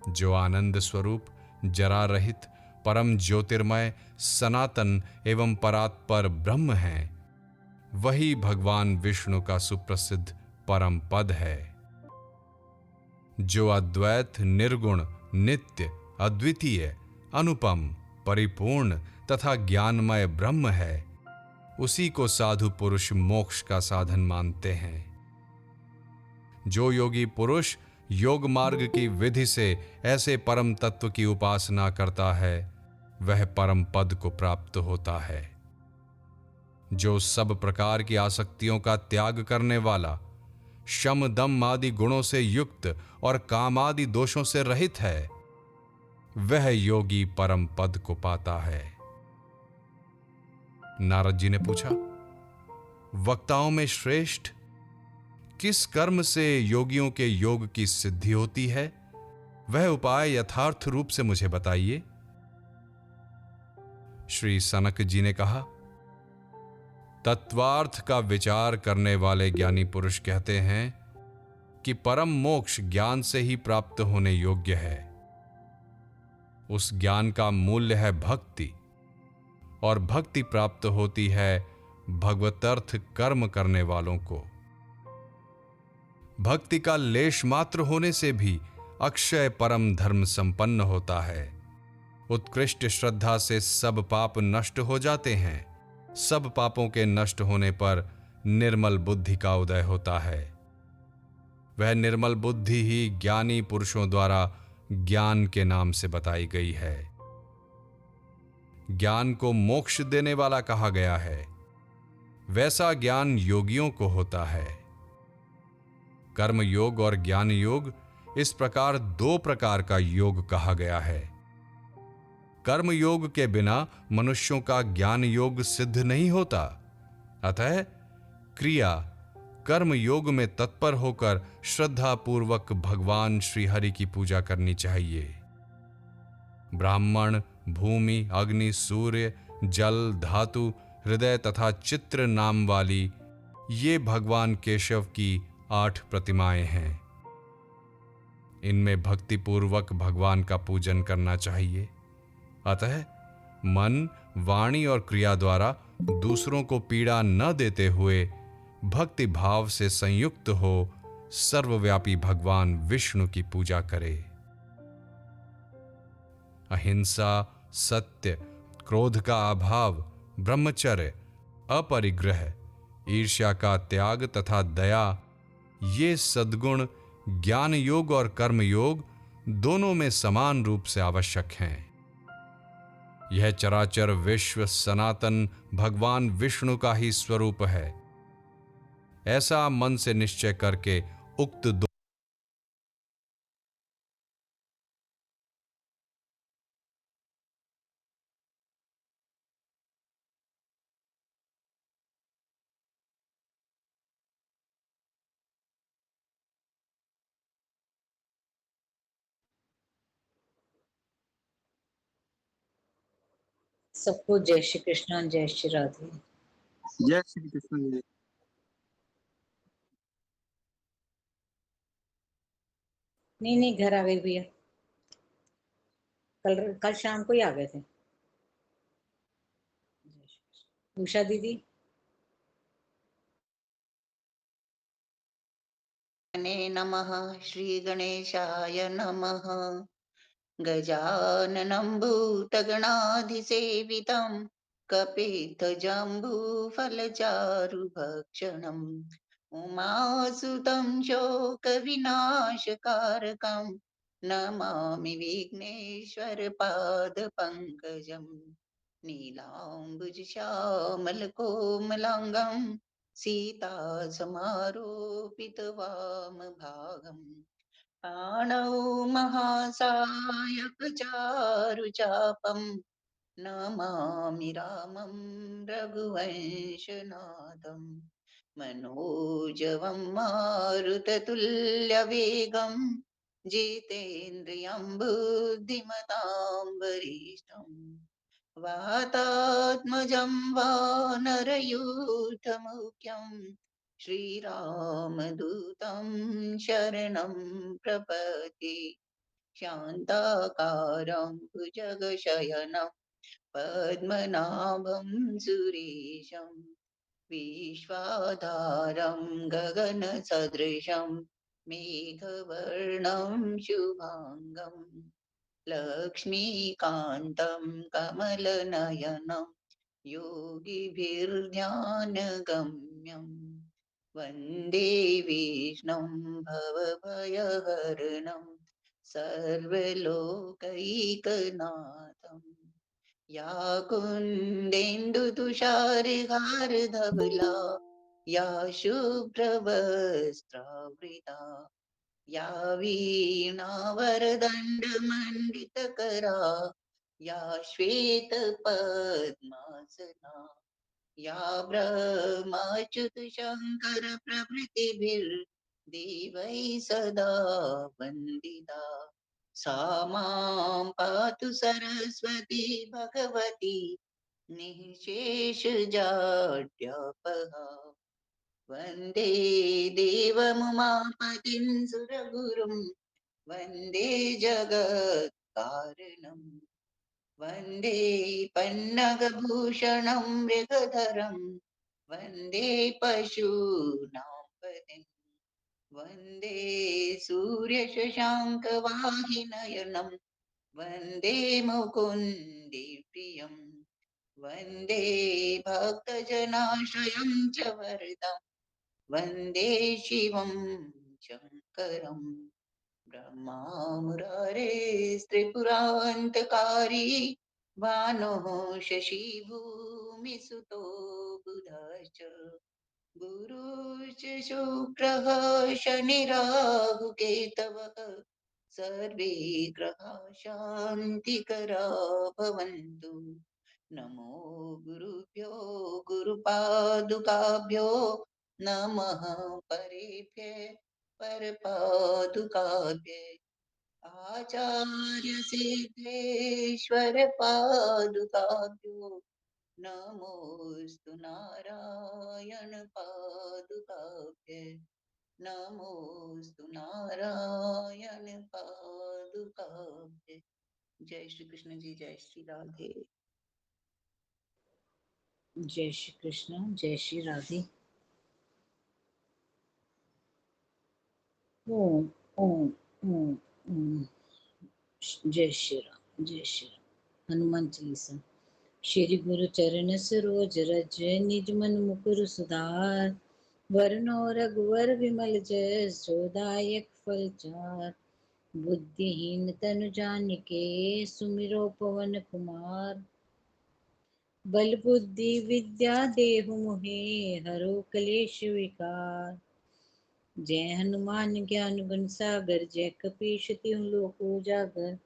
जो आनंद स्वरूप, जरा रहित, परम ज्योतिर्मय, सनातन एवं परात्पर ब्रह्म हैं, वही भगवान विष्णु का सुप्रसिद्ध परम पद है। जो अद्वैत, निर्गुण, नित्य, अद्वितीय, अनुपम, परिपूर्ण तथा ज्ञानमय ब्रह्म है, उसी को साधु पुरुष मोक्ष का साधन मानते हैं। जो योगी पुरुष योग मार्ग की विधि से ऐसे परम तत्व की उपासना करता है, वह परम पद को प्राप्त होता है। जो सब प्रकार की आसक्तियों का त्याग करने वाला, शम दम आदि गुणों से युक्त और काम आदि दोषों से रहित है, वह योगी परम पद को पाता है। नारद जी ने पूछा, वक्ताओं में श्रेष्ठ, किस कर्म से योगियों के योग की सिद्धि होती है? वह उपाय यथार्थ रूप से मुझे बताइए। श्री सनक जी ने कहा, तत्वार्थ का विचार करने वाले ज्ञानी पुरुष कहते हैं कि परम मोक्ष ज्ञान से ही प्राप्त होने योग्य है। उस ज्ञान का मूल्य है भक्ति, और भक्ति प्राप्त होती है भगवतर्थ कर्म करने वालों को। भक्ति का लेश मात्र होने से भी अक्षय परम धर्म संपन्न होता है। उत्कृष्ट श्रद्धा से सब पाप नष्ट हो जाते हैं। सब पापों के नष्ट होने पर निर्मल बुद्धि का उदय होता है। वह निर्मल बुद्धि ही ज्ञानी पुरुषों द्वारा ज्ञान के नाम से बताई गई है। ज्ञान को मोक्ष देने वाला कहा गया है, वैसा ज्ञान योगियों को होता है। कर्म योग और ज्ञान योग, इस प्रकार दो प्रकार का योग कहा गया है। कर्म योग के बिना मनुष्यों का ज्ञान योग सिद्ध नहीं होता। अतः क्रिया कर्म योग में तत्पर होकर श्रद्धा पूर्वक भगवान श्री हरि की पूजा करनी चाहिए। ब्राह्मण, भूमि, अग्नि, सूर्य, जल, धातु, हृदय तथा चित्र नाम वाली ये भगवान केशव की 8 प्रतिमाएं हैं। इनमें भक्तिपूर्वक भगवान का पूजन करना चाहिए। अतः मन, वाणी और क्रिया द्वारा दूसरों को पीड़ा न देते हुए भक्ति भाव से संयुक्त हो सर्वव्यापी भगवान विष्णु की पूजा करे। अहिंसा, सत्य, क्रोध का अभाव, ब्रह्मचर्य, अपरिग्रह, ईर्ष्या का त्याग तथा दया, ये सद्गुण ज्ञान योग और कर्म योग दोनों में समान रूप से आवश्यक हैं। यह चराचर विश्व सनातन भगवान विष्णु का ही स्वरूप है। ऐसा मन से निश्चय करके उक्त दो सबको जय श्री कृष्ण, जय श्री राधे। जय श्री कृष्ण। नहीं, घर आ गए भैया। कल शाम को ही आ गए थे। उषा दीदी। नमः। श्री गणेशाय नमः। गजाननं भूतगणाधिसेवितं कपित्थजम्बूफलचारुभक्षणम् उमासुतं शोकविनाशकारकं नमामि विघ्नेश्वरपादपङ्कजम् नीलाम्बुजश्यामलकोमलाङ्गं सीतासमारोपितवामभागम् पाणौ महासायकचारुचापं नमामि रामं रघुवंशनाथं मनोजवं मारुततुल्यवेगं जितेन्द्रियं बुद्धिमतां वरिष्ठं वातात्मजं वानरयूथमुख्यं श्रीरामदूतं शरणं प्रपद्ये। शान्ताकारं भुजगशयनं पद्मनाभं सुरेशं विश्वाधारं गगनसदृशं मेघवर्णं शुभाङ्गं लक्ष्मीकान्तं कमलनयनं योगिभिर्ध्यानगम्यं वन्दे विष्णुं भवभयहरणं सर्वलोकैकनाथम् या कुन्देन्दुतुषारहारधवला या शुभ्रवस्त्रावृता या वीणावरदण्डमण्डितकरा या श्वेतपद्मासना या ब्रह्माच्युतशङ्करप्रभृतिभिर्देवैः सदा वन्दिता सा मां पातु सरस्वती भगवती निःशेषजाड्यापहा वन्दे देवमुमापतिं सुरगुरुं वन्दे जगत्कारणम् वन्दे पन्नगभूषणं मृगधरं वन्दे पशूनां पतिम् वन्दे सूर्यशशाङ्कवाहिनयनं वन्दे मुकुन्दिप्रियं वन्दे भक्तजनाश्रयं च वरदं वन्दे शिवं शङ्करम् ब्रह्मा मुरारे त्रिपुरान्तकारी भानुः शशिभूमिसुतो बुधश्च गुरुश्च शुक्रः शनिराहुकेतवः सर्वे ग्रहाः शान्तिकरा भवन्तु नमो गुरुभ्यो गुरुपादुकाभ्यो नमः परेभ्यः परपादुकाभ्यः आचार्य सिद्धेश्वर पादुकाभ्यो नमोस्तु नारायण पादुकाभ्य नमोस्तु नारायण पादुकाभ्य जय श्री कृष्ण जी जय श्री राधे जय श्री कृष्ण जय श्री राधे। ओम ओम ओम ओम। जय श्री राम जय श्री राम। हनुमान चालीसा। श्री गुरु चरण सरोज रज निज मन मुकुर सुधार वरनो रघुवर विमल जस जोदायक फल चार बुद्धिहीन तनु जानिके सुमिरो पवन कुमार बल बुद्धि विद्या देहु मोहे हरो कलेश विकार जय हनुमान ज्ञान गुण सागर जय कपीश तिहुँ लोक उजागर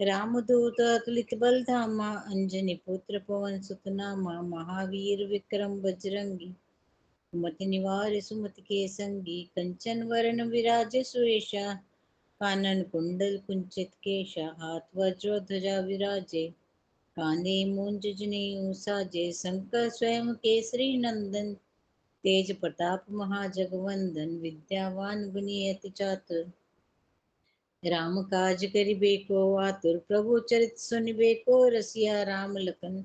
रामदूत अतुलित बल धामा अंजनी पुत्र पवन सुत नामा महावीर विक्रम बजरंगी कुमति निवार सुमति के संगी कंचन वरण विराज सुरेशा कानन कुंडल कुंचित केशा हाथ वज्र ध्वजा विराजे कांधे मूंज जनेऊ साजे शंकर स्वयं केसरी नंदन तेज प्रताप महाजगवंदन विद्यावान गुणी अति चातुर राम काज करिबेको आतुर प्रभु चरित सुनिबेको रसिया राम लखन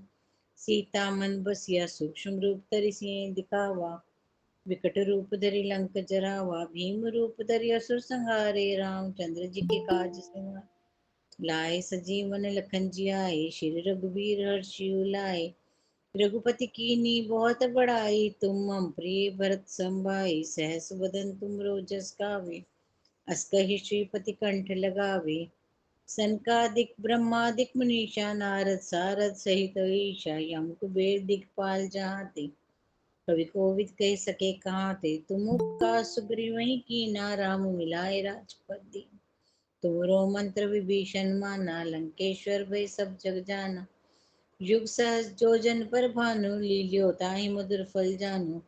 सीता मन बसिया सूक्ष्म रूप धरि सियहि दिखावा विकट रूप धरि लंक जरावा भीम रूप धरि असुर संहारे रामचंद्र जी के काज सवार लाए सजीवन लखन जियाए श्री रघुबीर हर्षि उलाए रघुपति कीन्ही बहुत बड़ाई तुम मम प्रिय भरत संभाई सहस वदन तुम रोजस गावे अस कहि श्रीपति कंठ लगावे सनकादिक ब्रह्मादिक मुनीषा नारद सारद सहित ईशा यम कुबेर दिखपाल जहाते कवि कोविद कह सके कहाँ थे तुम उपका सुग्रीवहि कीना राम मिलाए राजपद दीन तुमरो मंत्र विभीषण माना लंकेश्वर भय सब जग जाना युग सहज जोजन पर भानु लील्यो ताहि मधुर फल जानु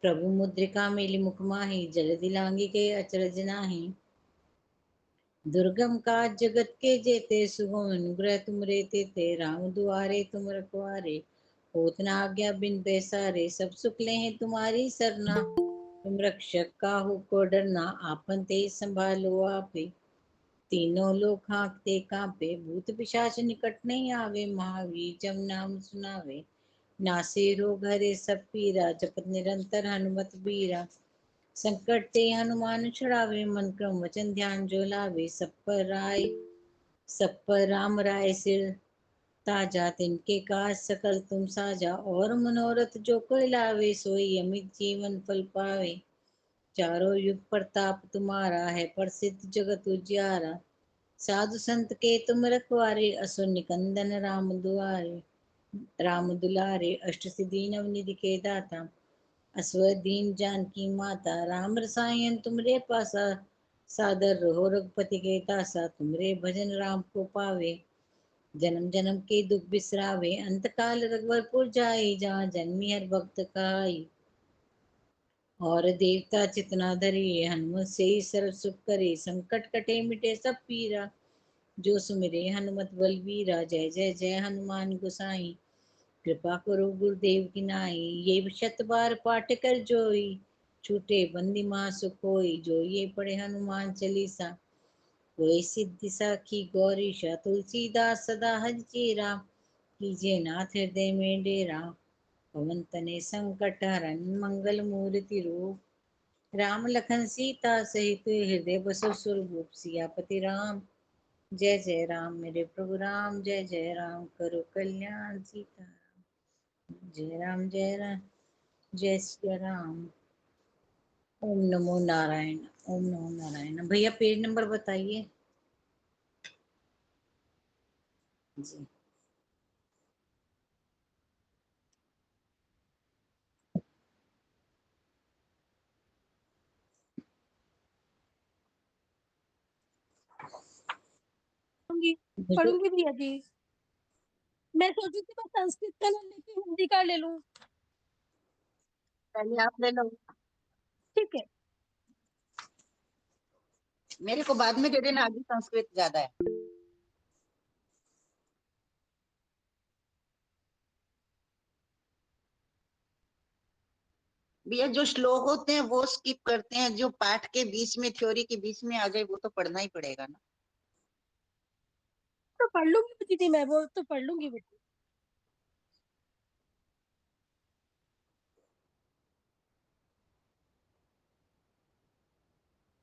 प्रभु मुद्रिका मेलि मुख माहि जल दिलांगी के अचरज नाही दुर्गम काज जगत के जेते सुगम अनुग्रह तुम रे तेते राम दुआरे तुम रखवारे होत न आज्ञा बिन पैसारे सब सुख लें तुम्हारी सरना तुम रक्षक काहू को डरना आपन तेज संभालो आपे तीनों लोग हाँकते कांपे, भूत पिशाच निकट नहीं आवे, महावीर जब नाम सुनावे। नासे रोग हरे सब पीरा, जपत निरंतर हनुमत बीरा। संकट ते हनुमान छुड़ावे, मन क्रम वचन ध्यान जो लावे। सब पर राम राय सिर ताजा, तिनके काज सकल तुम साजा। और मनोरथ जो कोई लावे, सोई अमित जीवन फल पावे। चारों युग प्रताप तुम्हारा है, प्रसिद्ध जगत उजियारा। साधु संत के तुम रखवारे, असुर निकंदन राम दुआरे। राम दुलारे, अष्ट सिद्धि नव निधि के दाता। असवर दीन जानकी माता, राम रसायन तुमरे पासा। सादर रहो रघुपति के दासा, तुमरे भजन राम को पावे। जन्म जन्म के दुख बिसरावे, अंत काल रघुवरपुर जाई। जहाँ जन्मी हर भक्त कहाई। और देवता चितना धरे, हनुमत से ही सर्व सुख करे। संकट कटे मिटे सब पीरा, जो सुमिरे हनुमत बलवीरा। जय जय जय हनुमान गोसाई, कृपा करो गुरुदेव की नाई। ये शत बार पाठ कर जोई, छूटे बंदी मासु कोई। जो ये पढ़े हनुमान चालीसा, कोई सिद्धि साखी गौरीशा। तुलसीदास सदा हज चेरा, कीजिए नाथ हृदय में डेरा। पवन तने संकट हरन, मंगल मूर्ति रूप। राम लखन सीता सहित, हृदय बसो सुरभूप। सियापति राम जय जय राम, मेरे प्रभु राम जय जय राम। करो कल्याण सीता, जय राम जय राम, जय श्री राम। ओम नमो नारायण, ओम नमो नारायण। भैया पेज नंबर बताइए जी। पढ़ूंगी मुझे पढ़ूंगी भैया जी। मैं सोची थी मैं संस्कृत का ना लेके हिंदी का ले लूं। पहले आप ले लो, ठीक है। मेरे को बाद में दे देना, आगे संस्कृत ज्यादा है। भैया जो श्लोक होते हैं वो स्किप करते हैं, जो पाठ के बीच में, थ्योरी के बीच में आ जाए वो तो पढ़ना ही पड़ेगा ना। तो पढ़ लूंगी दीदी, मैं वो तो पढ़ लूंगी बेटी।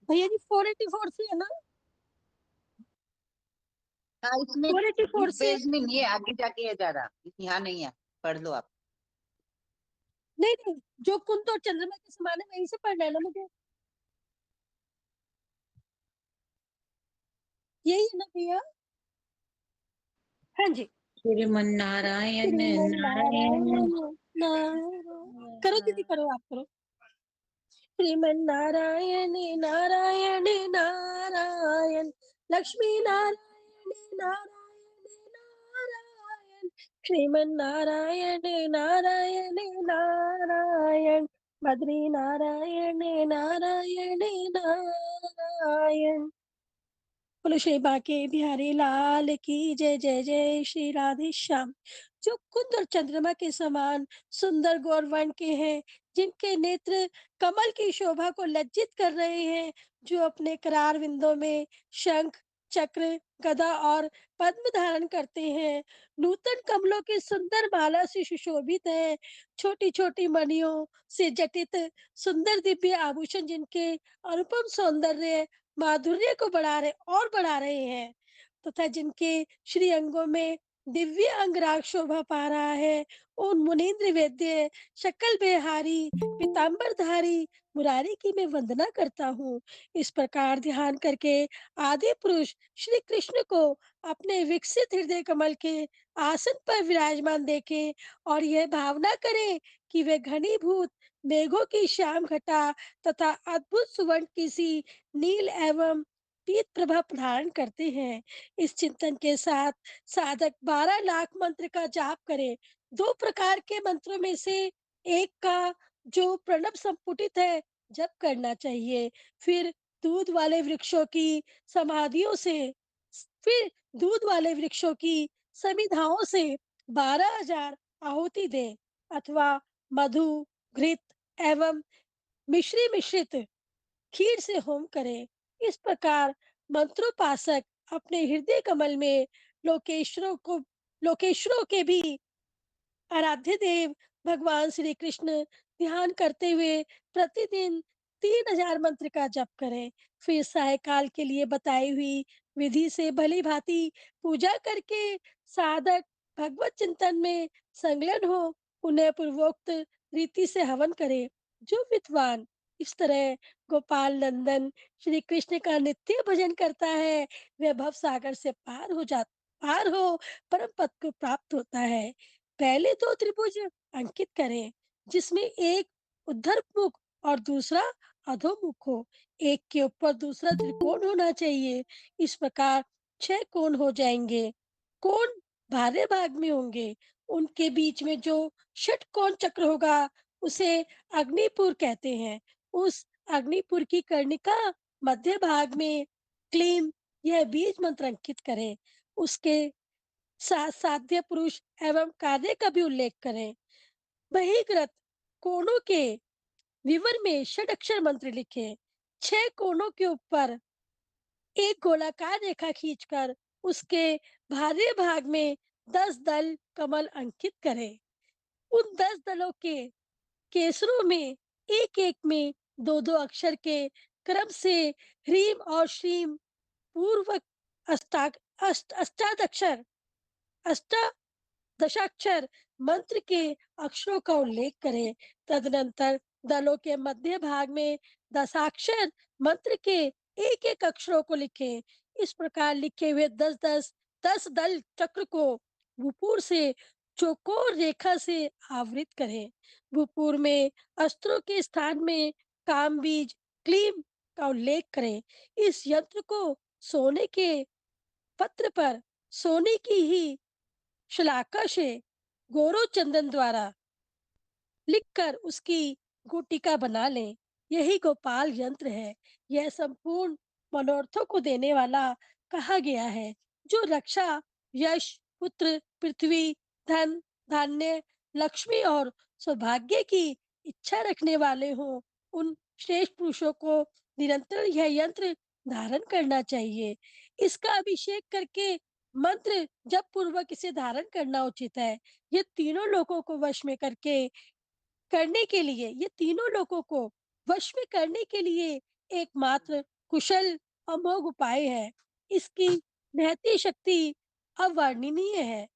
भैया जी 484 से है ना? हाँ, इसमें 484 इस से। पेज में नहीं है, आगे जाके है ज्यादा, यहाँ नहीं है, पढ़ लो आप। नहीं नहीं, जो कुंत और चंद्रमा के समान है वहीं से पढ़ना है ना मुझे। यही है ना भैया? हाँ जी। श्रीमन नारायण श्रीमन नारायण नारायण नारायण। करो दीदी, करो, आप करो। श्रीमन नारायण नारायण नारायण, लक्ष्मी नारायण नारायण नारायण, श्रीमन नारायण नारायण नारायण, बद्री नारायण नारायण नारायण। बोलो श्री बांके बिहारी लाल की जय। जय जय श्री राधे श्याम। जो कुंद और चंद्रमा के समान सुंदर गौरवर्ण के हैं, जिनके नेत्र कमल की शोभा को लज्जित कर रहे हैं, जो अपने करार विंदों में शंख चक्र गदा और पद्म धारण करते हैं, नूतन कमलों की सुंदर माला से सुशोभित है, छोटी छोटी मणियों से जटित सुंदर दिव्य आभूषण जिनके अनुपम सौंदर्य माधुर्य को बढ़ा रहे हैं, तथा जिनके श्री अंगों में दिव्य अंगराग शोभा पा रहा है, उन मुनीन्द्र वेद्य शकल बेहारी पीताम्बरधारी मुरारी की मैं वंदना करता हूँ। इस प्रकार ध्यान करके आदि पुरुष श्री कृष्ण को अपने विकसित हृदय कमल के आसन पर विराजमान देखे और यह भावना करें कि वे घनीभूत मेघों की श्याम घटा तथा अद्भुत सुवर्ण की सी नील एवं पीत प्रभा धारण करते हैं। इस चिंतन के साथ साधक 12 लाख मंत्र का जाप करे। दो प्रकार के मंत्रों में से एक का, जो प्रणव संपुटित है, जप करना चाहिए। फिर दूध वाले वृक्षों की समाधियों से फिर दूध वाले वृक्षों की समिधाओं से 12,000 आहुति दे, अथवा मधु घृत एवं मिश्री मिश्रित खीर से होम करें। इस प्रकार मंत्रोपासक अपने हृदय कमल में लोकेश्वरों के भी आराध्य देव भगवान श्री कृष्ण ध्यान करते हुए प्रतिदिन 3000 मंत्र का जप करें। फिर सायकाल के लिए बताई हुई विधि से भली भांति पूजा करके साधक भगवत चिंतन में संलग्न हो उन्हें पूर्वोक्त रीति से हवन करे। जो विद्वान इस तरह गोपाल नंदन श्री कृष्ण का नित्य भजन करता है वह भव सागर से पार हो परम पद को प्राप्त होता है। पहले दो त्रिभुज अंकित करें जिसमें एक ऊर्ध्वमुख और दूसरा अधोमुख हो। एक के ऊपर दूसरा त्रिकोण होना चाहिए। इस प्रकार 6 कोण हो जाएंगे। कोण बाहरी भाग में होंगे। उनके बीच में जो षटकोण चक्र होगा उसे अग्निपुर कहते हैं। उस अग्निपुर की कर्णिका मध्य भाग में क्लीम यह बीज मंत्र अंकित करें। उसके साध्य पुरुष एवं कार्य का भी उल्लेख करें। बहिर्गत कोणों के विवर में षट अक्षर मंत्र लिखें। 6 कोणों के ऊपर एक गोलाकार रेखा खींचकर उसके बाहरी भाग में 10 दल कमल अंकित करें। उन 10 दलों के केसरों में एक एक में 2-2 अक्षर के क्रम से ह्रीम और श्रीम पूर्वक अष्टादक्षर दशाक्षर मंत्र के अक्षरों का उल्लेख करें। तदनंतर दलों के मध्य भाग में दशाक्षर मंत्र के एक एक अक्षरों को लिखें। इस प्रकार लिखे हुए 10 दल चक्र को भूपुर से चौकोर रेखा से आवृत करें। भूपुर में अस्त्रों के स्थान में काम बीज क्लीम का उल्लेख करें। इस यंत्र को सोने के पत्र पर सोने की ही शलाका से गौरव चंदन द्वारा लिखकर उसकी गुटिका बना लें। यही गोपाल यंत्र है। यह संपूर्ण मनोरथों को देने वाला कहा गया है। जो रक्षा, यश, पुत्र, पृथ्वी, धन, धान्य, लक्ष्मी और सौभाग्य की इच्छा रखने वाले हों उन श्रेष्ठ पुरुषों को निरंतर यह यंत्र धारण करना चाहिए। इसका अभिषेक करके मंत्र जप पूर्वक इसे धारण करना उचित है। ये तीनों लोगों को वश में ये तीनों लोगों को वश में करने के लिए एकमात्र कुशल अमोघ उपाय है। इसकी महती शक्ति अवर्णनीय है।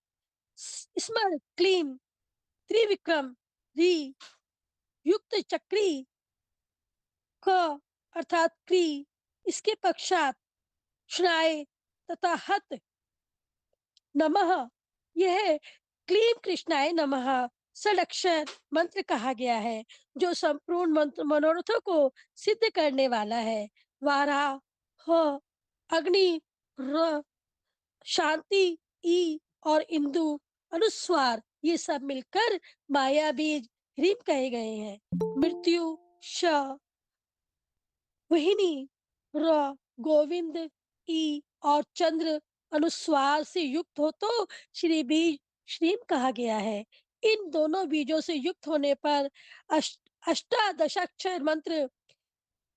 स्मर क्लीम त्रिविक्रम री युक्त चक्री क अर्थात क्री इसके पश्चात श्राय तथा हत नमः यह क्लीम कृष्णाय नमः षडक्षर मंत्र कहा गया है जो संपूर्ण मंत्र मनोरथों को सिद्ध करने वाला है। वारा ह अग्नि र शांति ई और इंदु अनुस्वार ये सब मिलकर माया बीज ह्रीम कहे गए हैं। मृत्यु श वहिनी र गोविंद ई और चंद्र अनुस्वार से युक्त हो तो श्री बीज श्रीम कहा गया है। इन दोनों बीजों से युक्त होने पर अष्टादशाक्षर मंत्र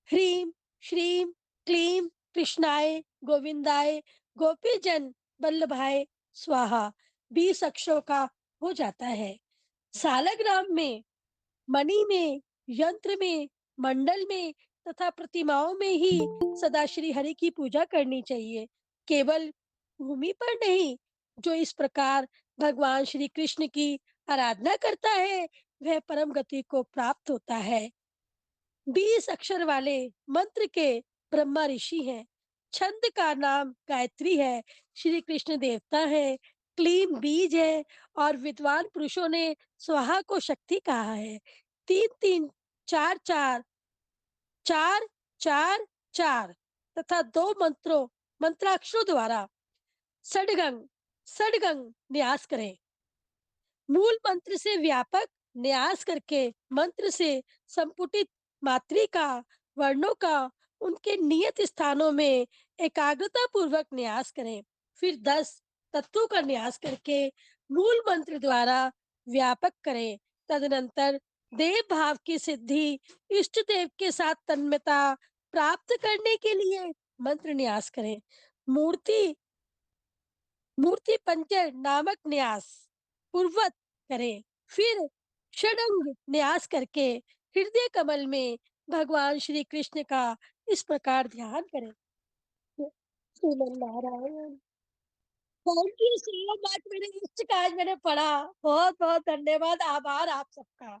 ह्रीम श्रीम क्लीम कृष्णाय गोविंदाय गोपीजन वल्लभाय स्वाहा 20 अक्षरों का हो जाता है। सालग्राम में, मणि में, यंत्र में, मंडल में तथा प्रतिमाओं में ही सदा श्री हरि की पूजा करनी चाहिए। केवल भूमि पर नहीं। जो इस प्रकार भगवान श्री कृष्ण की आराधना करता है वह परम गति को प्राप्त होता है। 20 अक्षर वाले मंत्र के ब्रह्मा ऋषि हैं। छंद का नाम गायत्री है। श्री कृष्ण देवता है। क्लीम बीज है और विद्वान पुरुषों ने स्वाहा को शक्ति कहा है। 3-3 4-4 4-4-4 तथा 2 मंत्राक्षरों द्वारा षडगंग षडगंग न्यास करें। मूल मंत्र से व्यापक न्यास करके मंत्र से संपुटित मात्रिका वर्णों का उनके नियत स्थानों में एकाग्रता पूर्वक न्यास करें। फिर 10 तत्वों का न्यास करके मूल मंत्र द्वारा व्यापक करें। तदनंतर देव भाव की सिद्धि इष्ट देव के साथ तन्मयता प्राप्त करने के लिए मंत्र न्यास करें। मूर्ति मूर्ति पंचर नामक न्यास पूर्वक करें। फिर षडंग न्यास करके हृदय कमल में भगवान श्री कृष्ण का इस प्रकार ध्यान करें। Shriman Narayan. Thank you so much. मेरे इष्ट का आज मैंने पढ़ा। बहुत बहुत धन्यवाद, आभार आप सबका।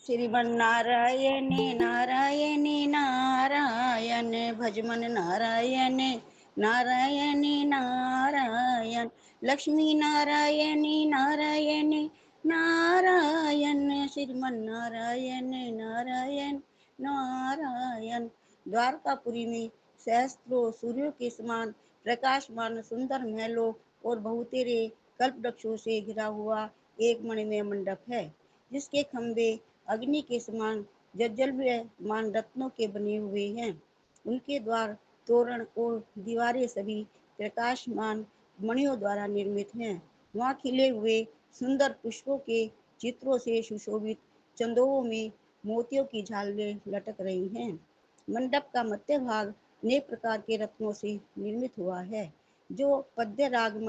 श्रीमन्नारायण नारायण नारायण भजमन नारायण नारायण नारायण लक्ष्मी नारायण नारायण नारायण श्रीमन्नारायण नारायण नारायण। द्वारकापुरी में सहस्त्रों सूर्यों के समान प्रकाशमान सुंदर महलों और बहुतेरे कल्प वृक्षों से घिरा हुआ एक मणिमय मंडप है, जिसके खंभे अग्नि के समान जज्जलमान रत्नों के बने हुए हैं। उनके द्वार, तोरण और दीवारें सभी प्रकाशमान मणियों द्वारा निर्मित हैं। वहाँ खिले हुए सुंदर पुष्पों के चित्रों से सुशोभित चंदों में मोतियों की झालरें लटक रही हैं। मंडप का मध्य भाग अनेक प्रकार के रत्नों से निर्मित हुआ है, जो पद्य राग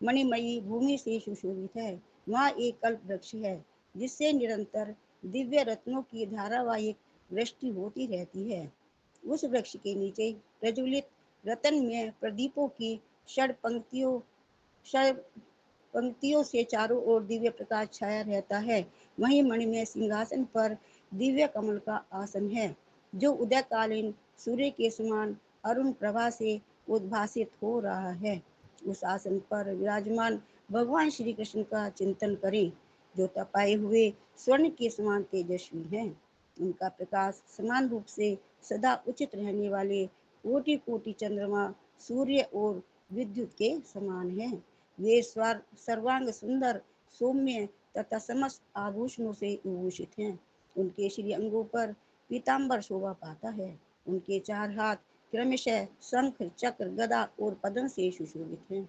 मणिमयी भूमि से सुशोभित है। वहाँ एक कल्प वृक्ष है, जिससे निरंतर दिव्य रत्नों की धारावाहिक वृष्टि होती रहती है। उस वृक्ष के नीचे प्रज्वलित रत्नमय प्रदीपों की षड पंक्तियों से चारों ओर दिव्य प्रकाश छाया रहता है। वहीं मणिमय सिंहासन पर दिव्य कमल का आसन है, जो उदयकालीन सूर्य के समान अरुण प्रभा से उद्भासित हो रहा है। उस आसन पर विराजमान भगवान श्री कृष्ण का चिंतन करें, जो तपाए हुए स्वर्ण के समान तेजस्वी हैं। उनका प्रकाश समान रूप से सदा उचित रहने वाले कोटि कोटि चंद्रमा, सूर्य और विद्युत के समान है। वे सर्वांग सुंदर, सौम्य तथा समस्त आभूषणों से विभूषित हैं। उनके श्री अंगों पर पीताम्बर शोभा पाता है। उनके चार हाथ क्रमशः शंख, चक्र, गदा और पद्म से सुशोभित हैं।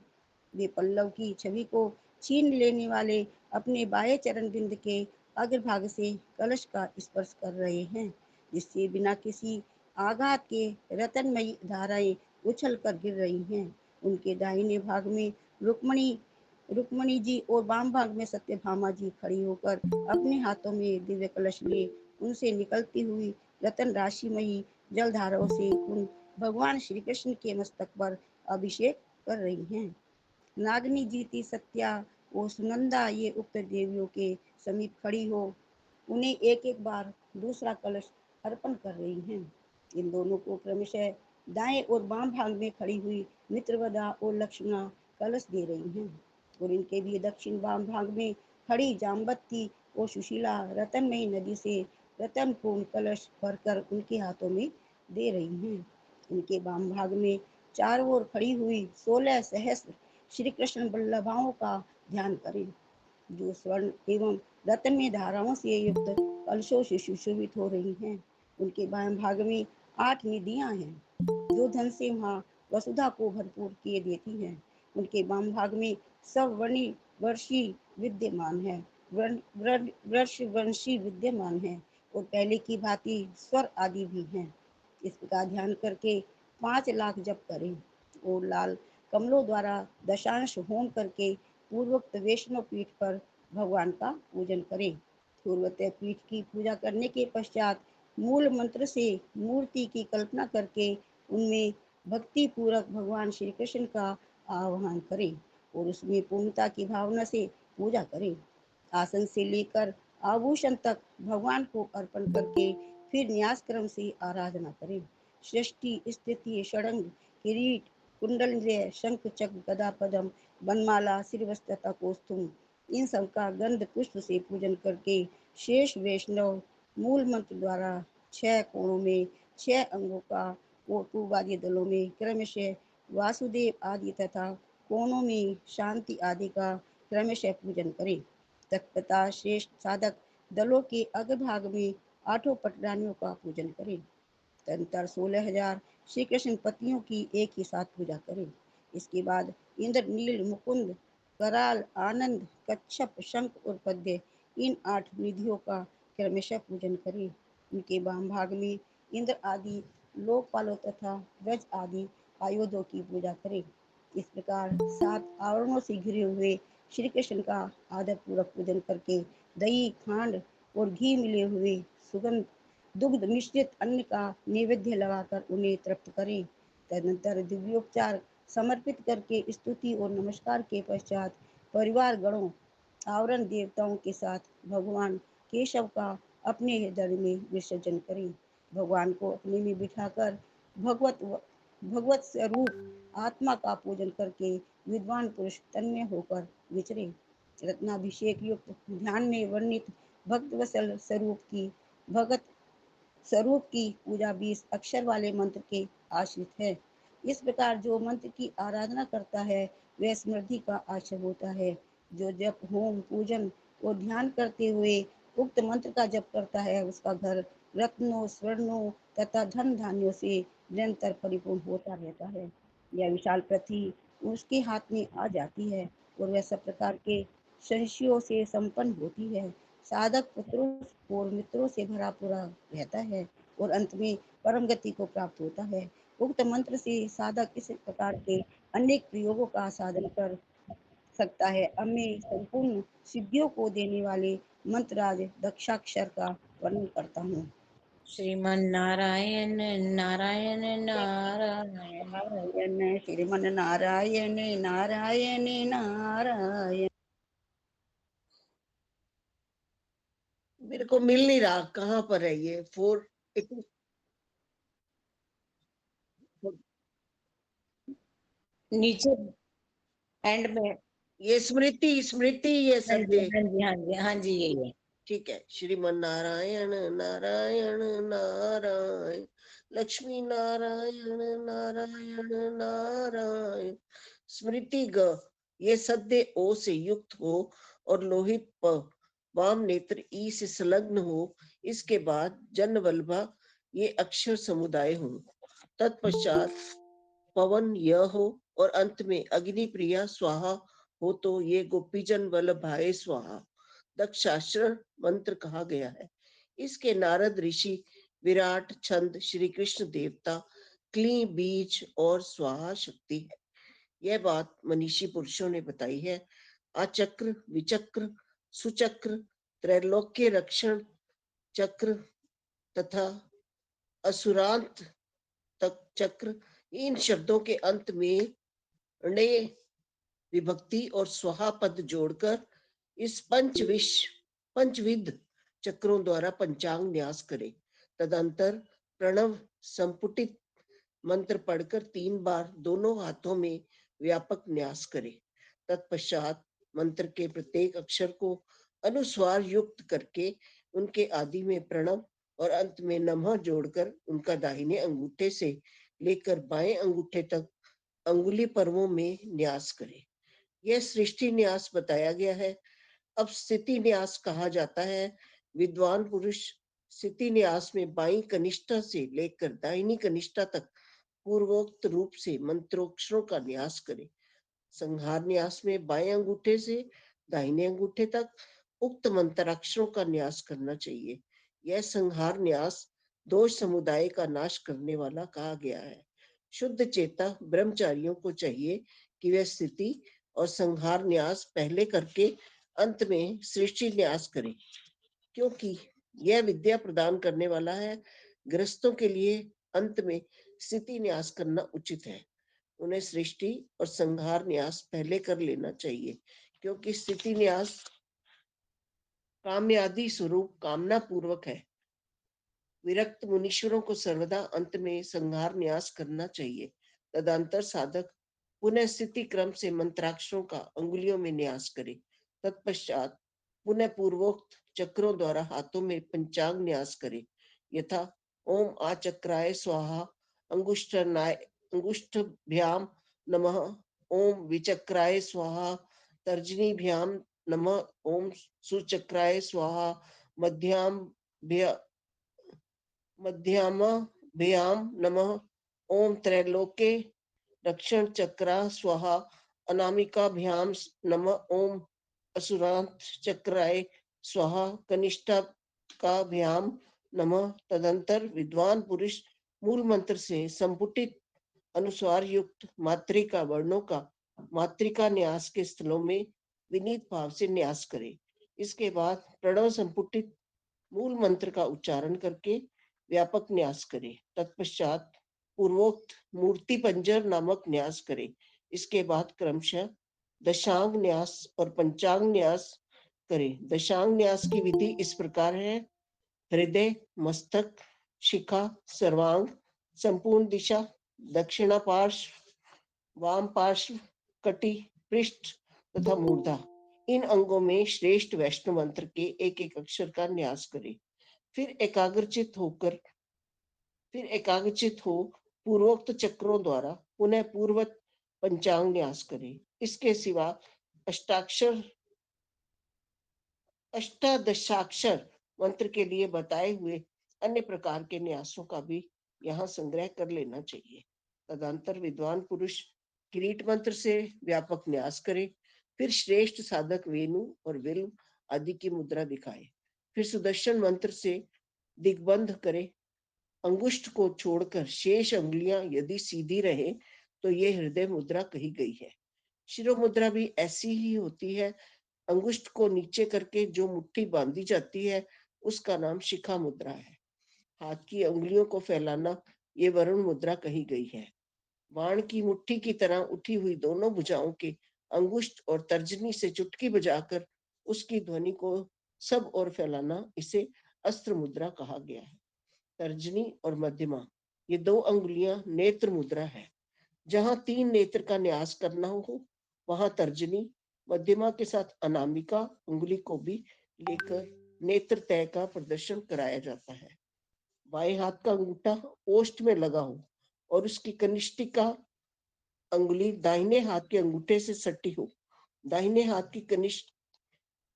वे पल्लव की छवि को छीन लेने वाले अपने बाएं चरण बिंद के अग्रभाग से कलश का स्पर्श कर रहे हैं, जिससे बिना किसी आघात के रत्नमयी धाराएं उछल कर गिर रही हैं। उनके दाहिने भाग में रुक्मणी जी और वाम भाग में सत्यभामा जी खड़ी होकर अपने हाथों में दिव्य कलश लिए उनसे निकलती हुई रतन राशिमयी जलधाराओं से उन भगवान श्री कृष्ण के मस्तक पर अभिषेक कर रही हैं। नागनी जीती सत्या और सुनंदा ये उक्त देवियों के समीप खड़ी हो उन्हें एक एक बार दूसरा कलश अर्पण कर रही हैं। इन दोनों को क्रमशः दाएं और बाम भाग में खड़ी हुई मित्रवदा और लक्ष्मणा कलश दे रही हैं, और इनके भी दक्षिण वाम भाग में खड़ी जाम्बती और सुशीला रतनमयी नदी से रतन पूर्ण कलश भरकर उनके हाथों में दे रही हैं। इनके वाम भाग में चारों ओर खड़ी हुई 16 सहस्त्र श्री कृष्ण बल्लभाओं का ध्यान करें, जो स्वर्ण एवं रत्नमय धाराओं से युक्त कलशों से सुशोभित हो रही हैं। उनके बाएं भाग में 8 निधियां हैं, जो धन से वहाँ वसुधा को भरपूर किए देती हैं। उनके वाम भाग में सब वर्षी विद्यमान है, वर्ष वंशी विद्यमान है, और पहले की भांति स्वर आदि भी हैं। इसका ध्यान करके 5 लाख जप करें और लाल कमलों द्वारा दशांश होम करके पूर्वोक्त वैष्णव पीठ पर भगवान का पूजन करें। पूर्वोक्त पीठ की पूजा करने के पश्चात मूल मंत्र से मूर्ति की कल्पना करके उनमें भक्ति पूर्वक भगवान श्री कृष्ण का आह्वान करें और उसमें पूर्णता की भावना से पूजा करें। आसन से लेकर आभूषण तक भगवान को अर्पण करके फिर न्यास क्रम से आराधना करें। सृष्टि, स्थिति, षडंग, किरीट, कुंडल, शंख, चक्र, गदा, पद्म, बनमाला, सिरवस्त्र तथा कौस्तुभ, इन सब का गंध पुष्प से पूजन करके शेष वैष्णव मूल मंत्र द्वारा 6 कोणों में 6 अंगों का और पूर्वादि दलों में क्रमशः वासुदेव आदि तथा कोणों में शांति आदि का क्रमशः पूजन करें। तत्पता श्रेष्ठ साधक दलों के अग्रभाग में 8 पटरानियों का पूजन करें। तदंतर 16,000 श्री कृष्ण पतियों की एक ही साथ पूजा करें। इसके बाद इंद्र, नील, मुकुंद, कराल, आनंद, कच्छप, शंख और पद्य इन 8 निधियों का क्रमशः पूजन करें। उनके वाम भाग में इंद्र आदि लोकपालों तथा व्रज आदि आयुधों की पूजा करें। इस प्रकार 7 आवरणों से घिरे हुए श्री कृष्ण का आदर पूर्वक पूजन करके दही, खांड और घी मिले हुए सुगंध दुग्ध मिश्रित अन्न का नैवेद्य लगाकर उन्हें तृप्त करें। तदनंतर दिव्योपचार समर्पित करके स्तुति और नमस्कार के पश्चात परिवार गणों आवरण देवताओं के साथ भगवान केशव का अपने हृदय में विसर्जन करें। भगवान को अपने में बिठाकर भगवत स्वरूप आत्मा का पूजन करके विद्वान पुरुष तन्मय होकर विचरे। रत्नाभिषेक युक्त ध्यान में वर्णित भक्त वत्सल भगत स्वरूप की पूजा 20 अक्षर वाले मंत्र के आश्रित है। इस प्रकार जो मंत्र की आराधना करता है वह समृद्धि का आश्रय होता है। जो जप, होम, पूजन और ध्यान करते हुए उक्त मंत्र का जप करता है उसका घर रत्नों, स्वर्णों तथा धन धान्यों से निरंतर परिपूर्ण होता रहता है। यह विशाल पृथ्वी उसके हाथ में आ जाती है और वह सब प्रकार के संशयों से संपन्न होती है। साधक पुत्रों और मित्रों से भरा पूरा रहता है और अंत में परम गति को प्राप्त होता है। उक्त मंत्र से साधक इस प्रकार के अनेक प्रयोगों का साधन कर सकता है। अब मैं संपूर्ण सिद्धियों को देने वाले मंत्रराज दक्षाक्षर का वर्णन करता हूँ। श्रीमन नारायण नारायण नारायण। नारायण श्रीमन नारायण नारायण नारायण। मेरे को मिल नहीं रहा, कहाँ पर है ये 4? नीचे एंड में। ये स्मृति स्मृति ये हाँ जी, सद्य। हाँ जी, हाँ जी, हाँ जी, यही है। ठीक है। श्रीमन नारायण नारायण नारायण, लक्ष्मी नारायण नारायण नारायण। स्मृति ग, ये सद्य ओ से युक्त हो और लोहित प, वाम नेत्र ई से संलग्न हो। इसके बाद जन वल्लभा ये अक्षर समुदाय हो। तत्पश्चात पवन यह हो और अंत में अग्नि प्रिया स्वाहा हो तो ये गोपीजन वल्लभाए स्वाहा दक्षाक्षर मंत्र कहा गया है। इसके नारद ऋषि विराट छंद श्री कृष्ण देवता, क्ली बीज और स्वाहा शक्ति है। यह बात मनीषी पुरुषों ने बताई है। आचक्र, विचक्र, सुचक्र, त्रैलोक्य रक्षण चक्र तथा असुरांत तक चक्र, इन शब्दों के अंत में णे विभक्ति और स्वाहा पद जोड़कर इस पंचविध चक्रों द्वारा पंचांग न्यास करे। तदंतर प्रणव संपुटित मंत्र पढ़कर 3 बार दोनों हाथों में व्यापक न्यास करे। तत्पश्चात मंत्र के प्रत्येक अक्षर को अनुस्वार युक्त करके उनके आदि में प्रणव और अंत में नमः जोड़कर उनका दाहिने अंगूठे से लेकर बाएं अंगूठे तक अंगुली पर्वों में न्यास करे। यह सृष्टि न्यास बताया गया है। अब स्थिति न्यास कहा जाता है। विद्वान पुरुष स्थिति न्यास में बाईं कनिष्ठा से लेकर दाहिनी कनिष्ठा तक पूर्वोक्त रूप से मंत्रोक्षरों का न्यास करे। संहार न्यास में बाएं अंगूठे से दाहिने अंगूठे तक उक्त मंत्राक्षरों का न्यास करना चाहिए। यह संहार न्यास दोष समुदाय का नाश करने वाला कहा गया है। शुद्ध चेता ब्रह्मचारियों को चाहिए कि वे स्थिति और संहार न्यास पहले करके अंत में सृष्टि न्यास करें, क्योंकि यह विद्या प्रदान करने वाला है। गृहस्थों के लिए अंत में स्थिति न्यास करना उचित है। उन्हें सृष्टि और संहार न्यास पहले कर लेना चाहिए, क्योंकि स्थिति न्यास काम्यादि स्वरूप कामना पूर्वक है। विरक्त मुनीश्वरों को सर्वदा अंत में संहार न्यास करना चाहिए। तदंतर साधक पुनः स्थिति क्रम से मंत्राक्षरों का अंगुलियों में न्यास करे। तत्पश्चात पुनः पूर्वोक्त चक्रों द्वारा हाथों में पंचांग न्यास करे। यथा ओम आचक्राय स्वाहा अंगुष्ठभ्याम नमः, ओम विचक्राय स्वाहा तर्जनीभ्याम नमः, ओम सुचक्राय स्वाहा मध्यामाभ्याम नमः, ओम त्रैलोक्य रक्षण चक्रा स्वाहा अनामिकाभ्याम नमः, ओम असुरांत चक्राय स्वाहा कनिष्ठा का भ्याम नमः। तदंतर विद्वान पुरुष मूल मंत्र से संपुटित अनुस्वार युक्त मात्रिका वर्णों का मात्रिका न्यास के स्थलों में विनीत भाव से न्यास करे। इसके बाद प्रणव संपुटित मूल मंत्र का उच्चारण करके व्यापक न्यास करे। तत्पश्चात पूर्वोक्त मूर्ति पंजर नामक न्यास करे। इसके बाद क्रमशः दशांग न्यास और पंचांग न्यास करे। दशांग न्यास की विधि इस प्रकार है: हृदय, मस्तक, शिखा, सर्वांग, संपूर्ण दिशा, दक्षिणा पार्श्व, वाम पार्श्व, कटी, पृष्ठ तथा मूर्धा। इन अंगों में श्रेष्ठ वैष्णव मंत्र के एक एक अक्षर का न्यास करे। फिर एकाग्रचित हो पूर्वोक्त चक्रों द्वारा पुनः पूर्वत पंचांग न्यास करे। इसके सिवा अष्टादशाक्षर मंत्र के लिए बताए हुए अन्य प्रकार के न्यासों का भी यहाँ संग्रह कर लेना चाहिए। तदंतर विद्वान पुरुष किरीट मंत्र से व्यापक न्यास करे। फिर श्रेष्ठ साधक वेणु और विल्व आदि की मुद्रा दिखाए। फिर सुदर्शन मंत्र से दिग्बंध करे। अंगुष्ठ को छोड़कर शेष अंगुलियां यदि सीधी रहे तो ये हृदय मुद्रा कही गई है। शिरो मुद्रा भी ऐसी ही होती है। अंगुष्ठ को नीचे करके जो मुट्ठी बांधी जाती है उसका नाम शिखा मुद्रा है। हाथ की अंगुलियों को फैलाना ये वरुण मुद्रा कही गई है। बाण की मुट्ठी की तरह उठी हुई दोनों भुजाओं के अंगुष्ठ और तर्जनी से चुटकी बजाकर उसकी ध्वनि को सब ओर फैलाना इसे अस्त्र मुद्रा कहा गया है। तर्जनी और मध्यमा ये दो अंगुलियां नेत्र मुद्रा है। जहां 3 नेत्र का न्यास करना हो वहां तर्जनी, मध्यमा के साथ अनामिका उंगली को भी लेकर नेत्र तय का प्रदर्शन कराया जाता है। बाएं हाथ का अंगूठा ओष्ठ में लगा हो और उसकी कनिष्ठिका अंगुली दाहिने हाथ के अंगूठे से सटी हो। दाहिने हाथ की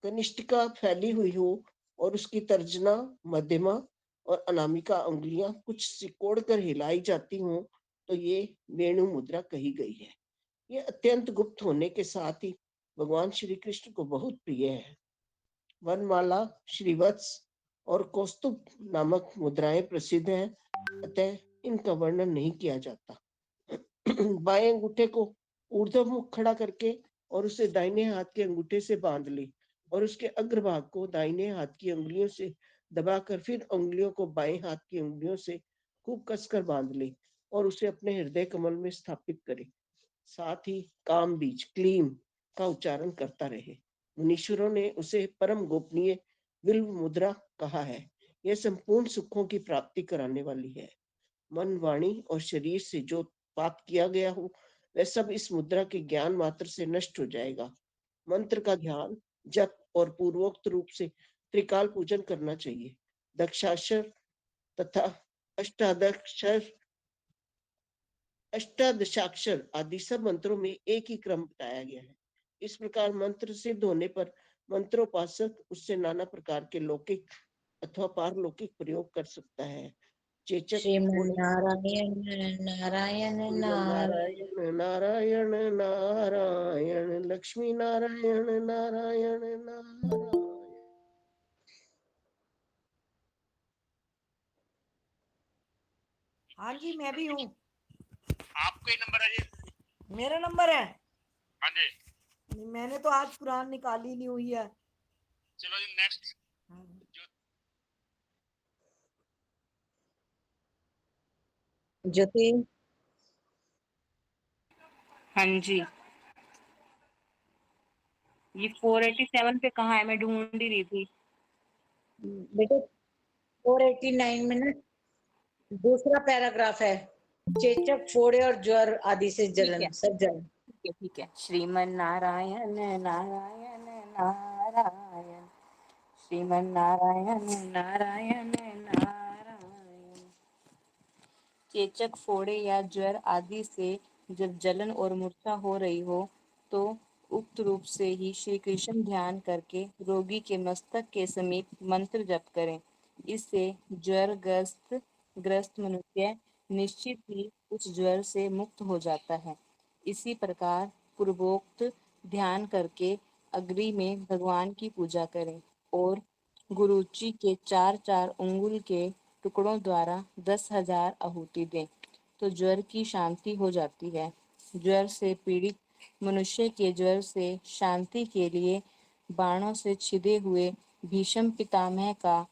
कनिष्ठिका फैली हुई हो और उसकी तर्जना, मध्यमा और अनामिका अंगुलियां कुछ सिकोड़ कर हिलाई जाती हो तो ये वेणु मुद्रा कही गई है। ये अत्यंत गुप्त होने के साथ ही भगवान श्री कृष्ण को बहुत प्रिय है। वनमाला, श्रीवत्स और कौस्तुभ नामक मुद्राएं प्रसिद्ध हैं, अतः इनका वर्णन नहीं किया जाता। बाएं अंगूठे को ऊर्ध्वमुख खड़ा करके और उसे दाहिने हाथ के अंगूठे से बांध ले और उसके अग्रभाग को दाहिने हाथ की अंगुलियों से दबाकर फिर अंगुलियों को बाएं हाथ की अंगुलियों से खूब कसकर बांध ले और उसे अपने हृदय कमल में स्थापित करे। साथ ही काम बीज क्लीम का उच्चारण करता रहे। मुनीश्वरों ने उसे परम गोपनीय विल्व मुद्रा कहा है। यह संपूर्ण सुखों की प्राप्ति कराने वाली है। मन, वाणी और शरीर से जो पाप किया गया हो वह सब इस मुद्रा के ज्ञान मात्र से नष्ट हो जाएगा। मंत्र का ध्यान, जप और पूर्वोक्त रूप से त्रिकाल पूजन करना चाहिए। दक्षाक्षर तथा अष्टादशाक्षर आदि सब मंत्रों में एक ही क्रम बताया गया है। इस प्रकार मंत्र सिद्ध होने पर मंत्रोपासक उससे नाना प्रकार के लौकिक अथवा पारलौकिक प्रयोग कर सकता है। चेचक श्रीमन नारायण नारायण नारायण नारायण नारायण लक्ष्मी नारायण नारायण नारायण। हाँ जी मैं भी हूँ। आपका ही नंबर है जी? मेरा नंबर है? हाँ जी। नहीं, मैंने तो आज कुरान निकाली नहीं हुई है। चलो जी नेक्स्ट। ज्योति। हाँ जी, ये 487 पे कहाँ है? मैं ढूंढ ही रही थी। बेटे 489 में ना दूसरा पैराग्राफ है। चेचक, फोड़े और ज्वर आदि से जलन, सब जलन। ठीक है। श्रीमन नारायण नारायण नारायण, श्रीमन नारायण नारायण नारायण। चेचक, फोड़े या ज्वर आदि से जब जलन और मूर्छा हो रही हो तो उक्त रूप से ही श्री कृष्ण ध्यान करके रोगी के मस्तक के समीप मंत्र जप करें। इससे ज्वर ग्रस्त मनुष्य निश्चित ही उस ज्वर से मुक्त हो जाता है। इसी प्रकार पूर्वोक्त ध्यान करके अग्नि में भगवान की पूजा करें। और गुरुची के 4-4 अंगुल के टुकड़ों द्वारा 10,000 आहुति दें तो ज्वर की शांति हो जाती है। ज्वर से पीड़ित मनुष्य के ज्वर से शांति के लिए बाणों से छिदे हुए भीष्म पितामह का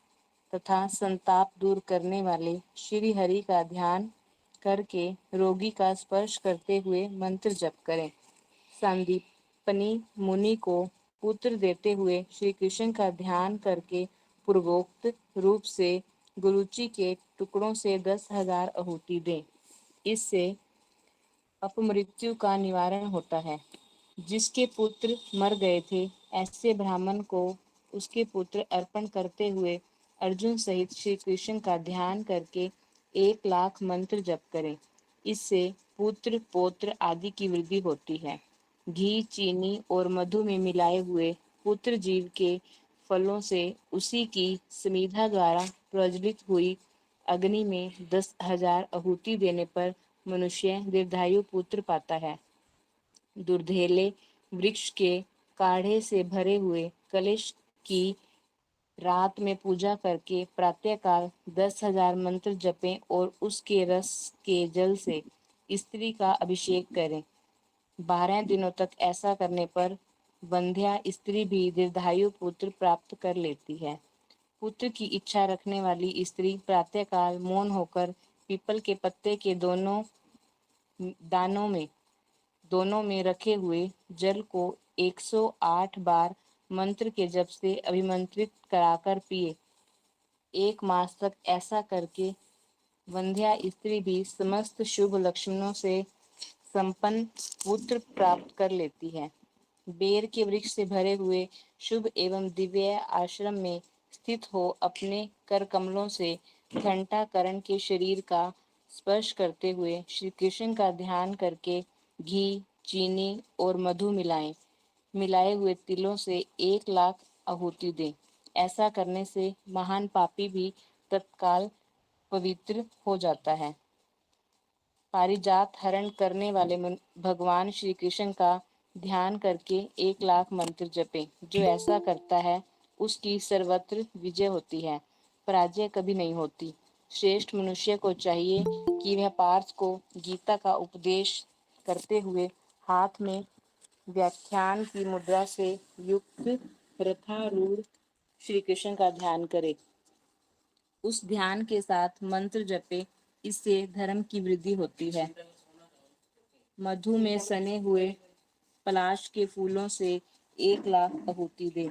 तथा संताप दूर करने वाले श्री हरि का ध्यान करके रोगी का स्पर्श करते हुए मंत्र जप करें। संदीपनी मुनि को पुत्र देते हुए श्री कृष्ण का ध्यान करके पूर्वोक्त रूप से गुरुची के टुकड़ों से 10,000 आहुति दें। इससे अपमृत्यु का निवारण होता है। जिसके पुत्र मर गए थे ऐसे ब्राह्मण को उसके पुत्र अर्पण करते हुए अर्जुन सहित श्री कृष्ण का ध्यान करके 1,00,000 मंत्र जप करें। इससे पुत्र पौत्र आदि की वृद्धि होती है। घी चीनी और मधु में मिलाए हुए पुत्र जीव के फलों से उसी की समीधा द्वारा प्रज्वलित हुई अग्नि में 10,000 आहुति देने पर मनुष्य दीर्घायु पुत्र पाता है। दुर्धेले वृक्ष के काढ़े से भरे हुए कलश की रात में पूजा करके प्रातःकाल 10,000 मंत्र जपें और उसके रस के जल से स्त्री का अभिषेक करें। 12 दिनों तक ऐसा करने पर वंध्या स्त्री भी दीर्घायु पुत्र प्राप्त कर लेती है। पुत्र की इच्छा रखने वाली स्त्री प्रातःकाल मौन होकर पीपल के पत्ते के दोनों में रखे हुए जल को 108 बार मंत्र के जप से अभिमंत्रित कराकर पिए। 1 मास तक ऐसा करके वंध्या स्त्री भी समस्त शुभ लक्षणों से संपन्न पुत्र प्राप्त कर लेती है। बेर के वृक्ष से भरे हुए शुभ एवं दिव्य आश्रम में स्थित हो अपने कर कमलों से घंटाकरण के शरीर का स्पर्श करते हुए श्री कृष्ण का ध्यान करके घी चीनी और मधु मिलाए हुए तिलों से 1,00,000 आहुति दें। ऐसा करने से महान पापी भी तत्काल पवित्र हो जाता है। पारिजात हरण करने वाले भगवान श्री कृष्ण का ध्यान करके 1,00,000 मंत्र जपें। जो ऐसा करता है उसकी सर्वत्र विजय होती है, पराजय कभी नहीं होती। श्रेष्ठ मनुष्य को चाहिए कि वह पार्थ को गीता का उपदेश करते हुए हाथ में व्याख्यान की मुद्रा से युक्त रथारूढ़ श्री कृष्ण का ध्यान करे। उस ध्यान के साथ मंत्र जपे, इससे धर्म की वृद्धि होती है। मधु में सने हुए पलाश के फूलों से 1,00,000 आहुति दे,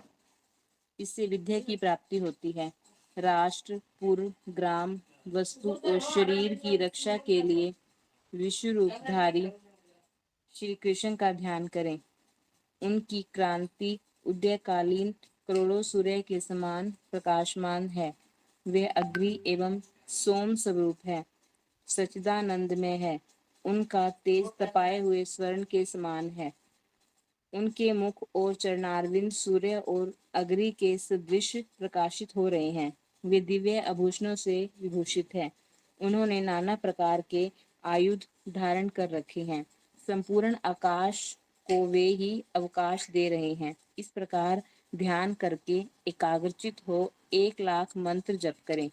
इससे विद्या की प्राप्ति होती है। राष्ट्र पूर्व ग्राम वस्तु और शरीर की रक्षा के लिए विश्व रूपधारी श्री कृष्ण का ध्यान करें। उनकी क्रांति उदयकालीन करोड़ों सूर्य के समान प्रकाशमान है। वे अग्नि एवं सोम स्वरूप है, सच्चिदानंद में है। उनका तेज तपाए हुए स्वर्ण के समान है। उनके मुख और चरणारविंद सूर्य और अग्नि के सदृश प्रकाशित हो रहे हैं। वे दिव्य आभूषणों से विभूषित है। उन्होंने नाना प्रकार के आयुध धारण कर रखे हैं। संपूर्ण आकाश को वे ही अवकाश दे रहे हैं। इस प्रकार ध्यान करके एकाग्रचित हो 1,00,000 मंत्र जप करें।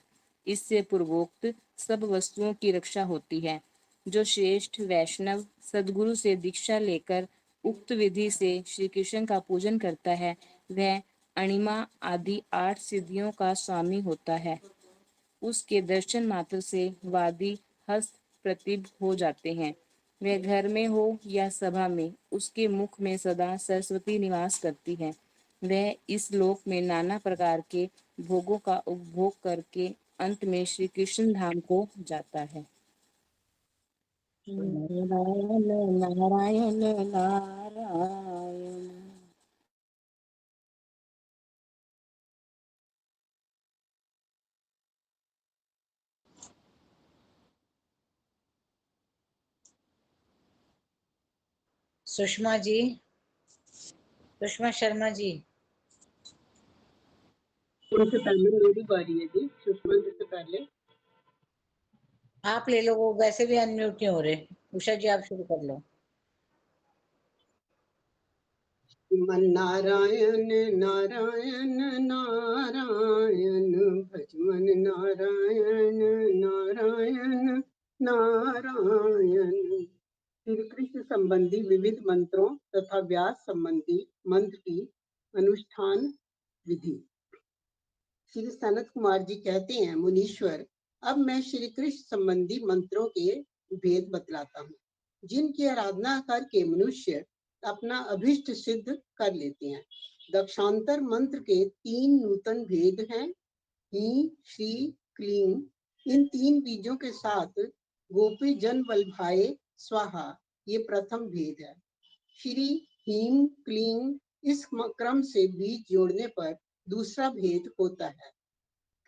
इससे पूर्वोक्त सब वस्तुओं की रक्षा होती है। जो श्रेष्ठ वैष्णव सदगुरु से दीक्षा लेकर उक्त विधि से श्री कृष्ण का पूजन करता है, वह अणिमा आदि 8 सिद्धियों का स्वामी होता है। उसके दर्शन मात्र से वादी हस्त प्रतिभ हो जाते हैं। वह घर में हो या सभा में, उसके मुख में सदा सरस्वती निवास करती है। वह इस लोक में नाना प्रकार के भोगों का उपभोग करके अंत में श्री कृष्ण धाम को जाता है। नारायण नारायण नारायण। सुषमा जी, सुषमा शर्मा जी, उनसे पहले मेरी बारी है जी, सुषमा जी से पहले। आप ले लो, वो वैसे भी अनम्यूट नहीं हो रहे। उषा जी आप शुरू कर लो। श्रीमन नारायण नारायण नारायण भजमन नारायण नारायण नारायण। श्री कृष्ण संबंधी विविध मंत्रों तथा व्यास संबंधी मंत्र की अनुष्ठान विधि। श्री सनत कुमार जी कहते हैं, मुनीश्वर, अब मैं श्री कृष्ण संबंधी मंत्रों के भेद बतलाता हूँ, जिनकी आराधना करके मनुष्य अपना अभिष्ट सिद्ध कर लेते हैं। दक्षांतर मंत्र के 3 नूतन भेद हैं, ही, श्री, क्लीं। इन 3 बीजों के साथ गोपी जन वल्भाए स्वाहा, ये प्रथम भेद है। श्री, हीम, क्लीं इस क्रम से बीज जोड़ने पर दूसरा भेद होता है।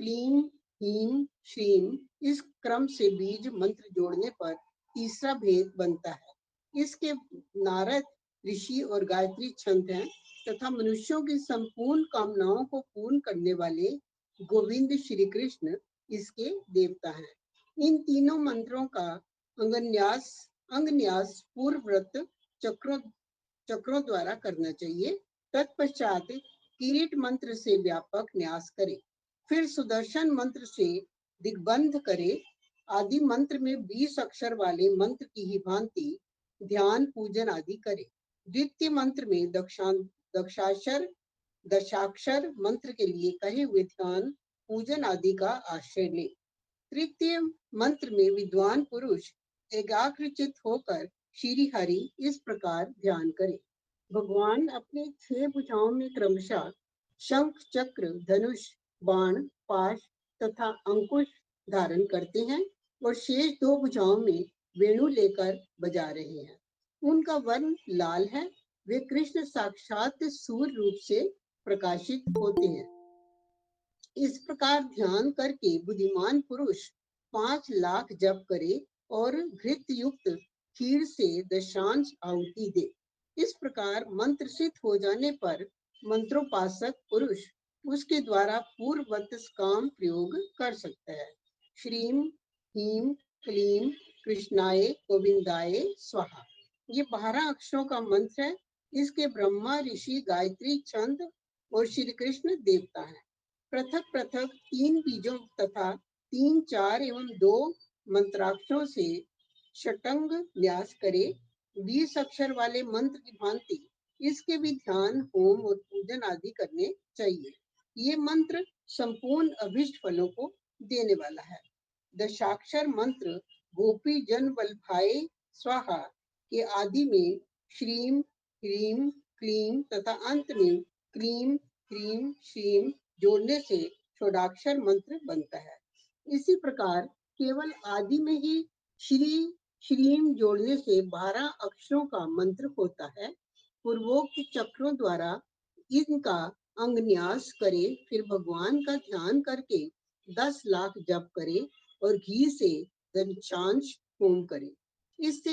क्लीं, हीम, श्रीम इस क्रम से बीज मंत्र जोड़ने पर तीसरा भेद बनता है। इसके नारद ऋषि और गायत्री छंद हैं तथा मनुष्यों की संपूर्ण कामनाओं को पूर्ण करने वाले गोविंद श्री कृष्ण इसके देवता हैं। इन तीनों मंत्रों का अंगन्यास पूर्व व्रत चक्रों द्वारा करना चाहिए। तत्पश्चात किरीट मंत्र से व्यापक न्यास करे, फिर सुदर्शन मंत्र से दिग्बंध करे। आदि मंत्र में 20 अक्षर वाले मंत्र की ही भांति ध्यान पूजन आदि करे। द्वितीय मंत्र में दशाक्षर मंत्र के लिए कहे हुए ध्यान पूजन आदि का आश्रय ले। तृतीय मंत्र में विद्वान पुरुष एकाग्रचित होकर श्री हरि इस प्रकार ध्यान करे। भगवान अपने 6 भुजाओं में क्रमशः शंख, चक्र, धनुष, बाण, पाश तथा अंकुश धारण करते हैं और शेष 2 भुजाओं में वेणु लेकर बजा रहे हैं। उनका वर्ण लाल है। वे कृष्ण साक्षात सूर्य रूप से प्रकाशित होते हैं। इस प्रकार ध्यान करके बुद्धिमान पुरुष 5 लाख जप करे और घृत युक्त खीर से दशांश आहुति दे। इस प्रकार मंत्र सिद्ध हो जाने पर मंत्रोपासक पुरुष उसके द्वारा पूर्ववत काम प्रयोग कर सकता है। श्रीम, हीम, क्लीम, कृष्णाय गोविंदाय स्वाहा, ये 12 अक्षरों का मंत्र है। इसके ब्रह्मा, ऋषि, गायत्री छंद और श्री कृष्ण देवता हैं। पृथक पृथक 3 बीजों तथा 3, 4 एवं 2 मंत्राक्षरों से षटंग न्यास करे। 20 अक्षर वाले मंत्र की भांति इसके भी ध्यान, होम और पूजन आदि करने चाहिए। ये मंत्र संपूर्ण अभिष्ट फलों को देने वाला है। दशाक्षर मंत्र गोपी जन वल्भाए स्वाहा के आदि में श्रीम, ह्रीम, क्लीम तथा अंत में क्लीम, ह्रीम, श्रीम जोड़ने से षोडाक्षर मंत्र बनता है। इसी प्रकार केवल आदि में ही श्री, श्रीम जोड़ने से 12 अक्षरों का मंत्र होता है। पूर्वोक्त चक्रों द्वारा इनका अंगन्यास करे, फिर भगवान का ध्यान करके 10 लाख जप करे और घी से दशांश होम करे। इससे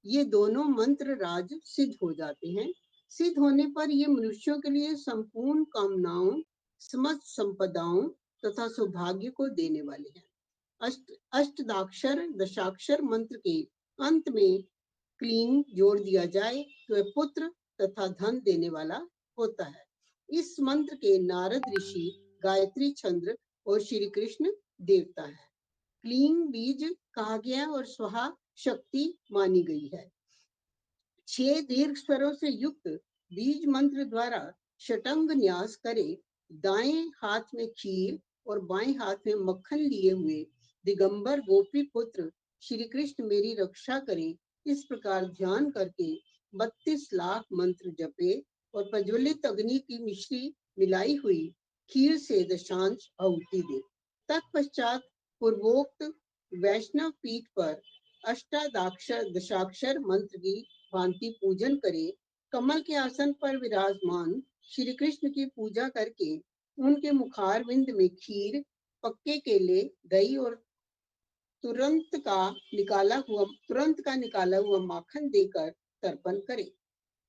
ये दोनों मंत्र राज सिद्ध हो जाते हैं। सिद्ध होने पर ये मनुष्यों के लिए संपूर्ण कामनाओं, समस्त संपदाओं तथा सौभाग्य को देने वाले हैं। अष्टाक्षर दशाक्षर मंत्र के अंत में क्लीं जोड़ दिया जाए तो वह पुत्र तथा धन देने वाला होता है। इस मंत्र के नारद ऋषि, गायत्री छंद और श्री कृष्ण देवता है। क्लीं बीज कहा गया और स्वाहा शक्ति मानी गई है। 6 दीर्घ स्वरों से युक्त बीज मंत्र द्वारा षटंग न्यास करे। दाएं हाथ में खीर और बाएं हाथ में मक्खन लिए हुए दिगंबर गोपी पुत्र श्री कृष्ण मेरी रक्षा करे, इस प्रकार ध्यान करके 32 लाख मंत्र जपे और प्रज्वलित अग्नि की मिश्री मिलाई हुई खीर से दशांश आहुति दे। तत्पश्चात पूर्वोक्त वैष्णव पीठ पर अष्टाक्षर दशाक्षर मंत्र की भांति पूजन करे। कमल के आसन पर विराजमान श्री कृष्ण की पूजा करके उनके मुखारविंद में खीर, पक्के केले, दही और तुरंत का निकाला हुआ माखन देकर तर्पण करे।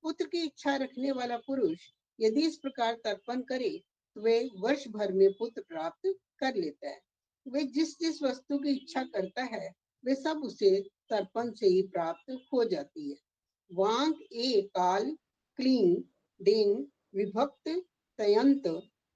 पुत्र की इच्छा रखने वाला पुरुष यदि इस प्रकार तर्पण करे तो वे वर्ष भर में पुत्र प्राप्त कर लेता है। वे जिस वस्तु की इच्छा करता है वे सब उसे तर्पण से ही प्राप्त हो जाती है। वांग ए काल क्लीं डेन विभक्त तयंत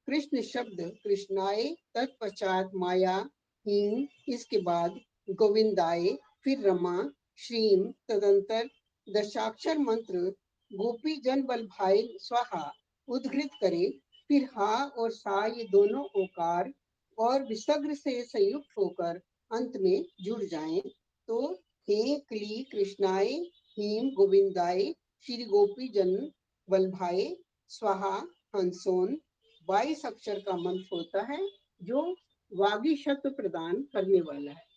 कृष्ण शब्द कृष्णाय, तत्पश्चात माया हीन, इसके बाद गोविंदाय, फिर रमा श्रीम, तदंतर दशाक्षर मंत्र गोपी जन बल भाई स्वाहा उद्घृत करे, फिर हा और सा ये दोनों ओकार और विसर्ग से संयुक्त होकर अंत में जुड़ जाएं तो हे क्ली कृष्णाय हीम गोविंदाय श्री गोपी जन वल्भाए स्वाहा हंसोन 22 अक्षर का मंत्र होता है जो वागीशत्व प्रदान करने वाला है।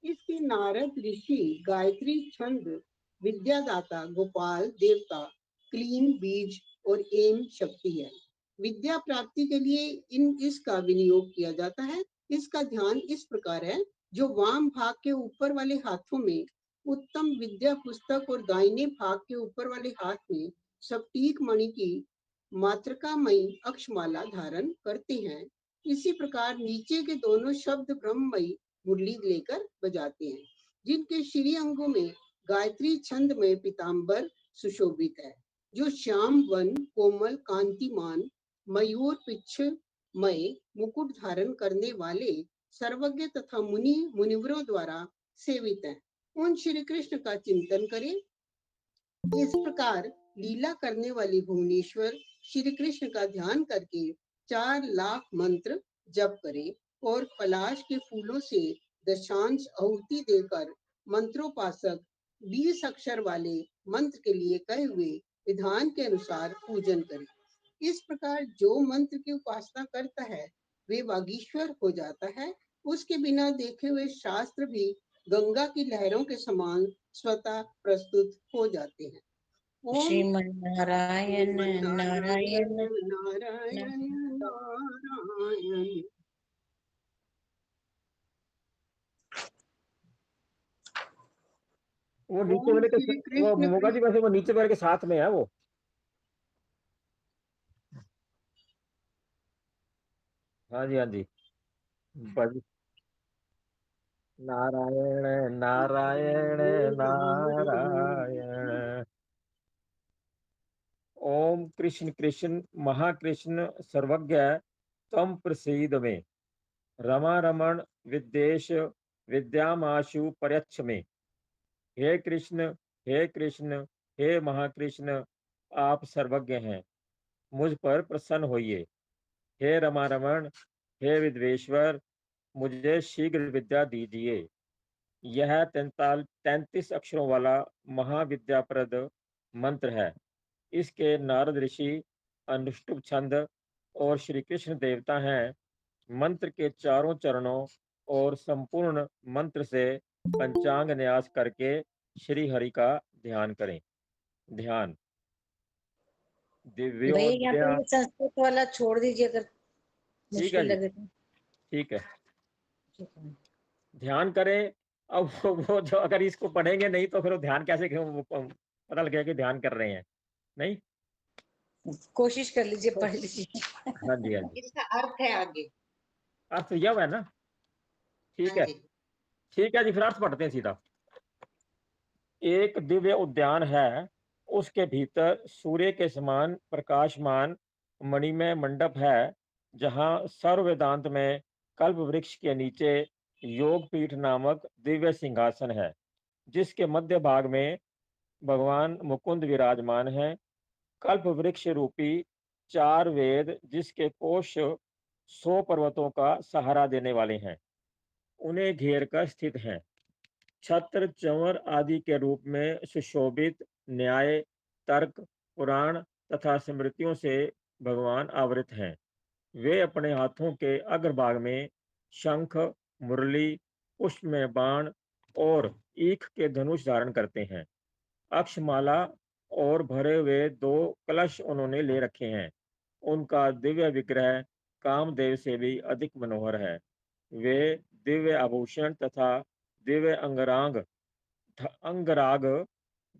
इसके नारद ऋषि गायत्री छंद विद्यादाता गोपाल देवता क्लीन बीज और एम शक्ति है। विद्या प्राप्ति के लिए इसका विनियोग किया जाता है। इसका ध्यान इस प्रकार है, जो वाम भाग के ऊपर वाले हाथों में उत्तम विद्या पुस्तक और दाहिने भाग के ऊपर वाले हाथ में सप्तीक मणि की मातृकामयी अक्षमाला धारण करते हैं। इसी प्रकार नीचे के दोनों शब्द ब्रह्ममयी मुरली लेकर बजाते हैं, जिनके श्री अंगों में गायत्री छंद में पीताम्बर सुशोभित है, जो श्याम वन कोमल कांतिमान मयूर पिच्छ मय मुकुट धारण करने वाले सर्वज्ञ तथा मुनि मुनिवरों द्वारा सेवित है। उन श्री कृष्ण का चिंतन करें। इस प्रकार लीला करने वाली भुवनेश्वर श्री कृष्ण का ध्यान करके 4 लाख मंत्र जप करे और पलाश के फूलों से दशांश आहुति देकर मंत्रोपासक 20 अक्षर वाले मंत्र के लिए कहे हुए विधान के अनुसार पूजन करे। इस प्रकार जो मंत्र की उपासना करता है वे वागीश्वर हो जाता है। उसके बिना देखे हुए शास्त्र भी गंगा की लहरों के समान स्वतः प्रस्तुत हो जाते हैं। श्रीमन नारायण नारायण नारायण नारायण। वो नीचे वाले के वो मोगा जी वैसे वो नीचे वाले के साथ में है वो। हाँ जी हाँ जी। नारायण नारायण नारायण। ओम कृष्ण कृष्ण महाकृष्ण सर्वज्ञ तम प्रसीद में रमा रमण विद्वेश विद्यामाशु पर्यक्ष में। हे कृष्ण हे महाकृष्ण आप सर्वज्ञ हैं, मुझ पर प्रसन्न होइए। हे रमा रमण हे विद्वेश्वर मुझे शीघ्र विद्या दीजिए। यह 33 अक्षरों वाला महाविद्याप्रद मंत्र है। इसके नारद ऋषि अनुष्टुप छंद और श्री कृष्ण देवता हैं। मंत्र के चारों चरणों और संपूर्ण मंत्र से पंचांग न्यास करके श्री हरि का ध्यान करें। ध्यान भैया यहाँ दिव्योद्या। पे ये संस्कृत वाला छोड़ दीजिए अगर ठीक है मुश्किल जी, लगे तो। ठीक है। ठीक है। ध्यान करें। अब वो जो अगर इसको पढ़ेंगे नहीं तो फिर वो ध्यान कैसे वो पता लगेगा कि ध्यान कर रहे हैं नहीं। कोशिश कर लीजिए, पढ़ लीजिए। हाँ जी हाँ जी। इसका अर्थ है आगे। अर्थ यह है ना। ठीक हाँ है जी। ठीक है जी, फिर अर्थ पढ़ते हैं सीधा। एक दिव्य उद्यान है, उसके भीतर सूर्य के समान प्रकाशमान मणिमय मंडप है, जहाँ सर्व वेदांत में कल्प वृक्ष के नीचे योगपीठ नामक दिव्य सिंहासन है, जिसके मध्य भाग में भगवान मुकुंद विराजमान है। कल्प वृक्ष रूपी 4 वेद जिसके कोश 100 पर्वतों का सहारा देने वाले हैं, उन्हें घेर कर स्थित हैं। छत्र चंवर आदि के रूप में सुशोभित न्याय तर्क पुराण तथा स्मृतियों से भगवान आवृत हैं। वे अपने हाथों के अग्रभाग में शंख मुरली पुष्प में बाण और ईख के धनुष धारण करते हैं। अक्षमाला और भरे हुए 2 कलश उन्होंने ले रखे हैं। उनका दिव्य विग्रह कामदेव से भी अधिक मनोहर है। वे दिव्य आभूषण तथा दिव्य अंगराग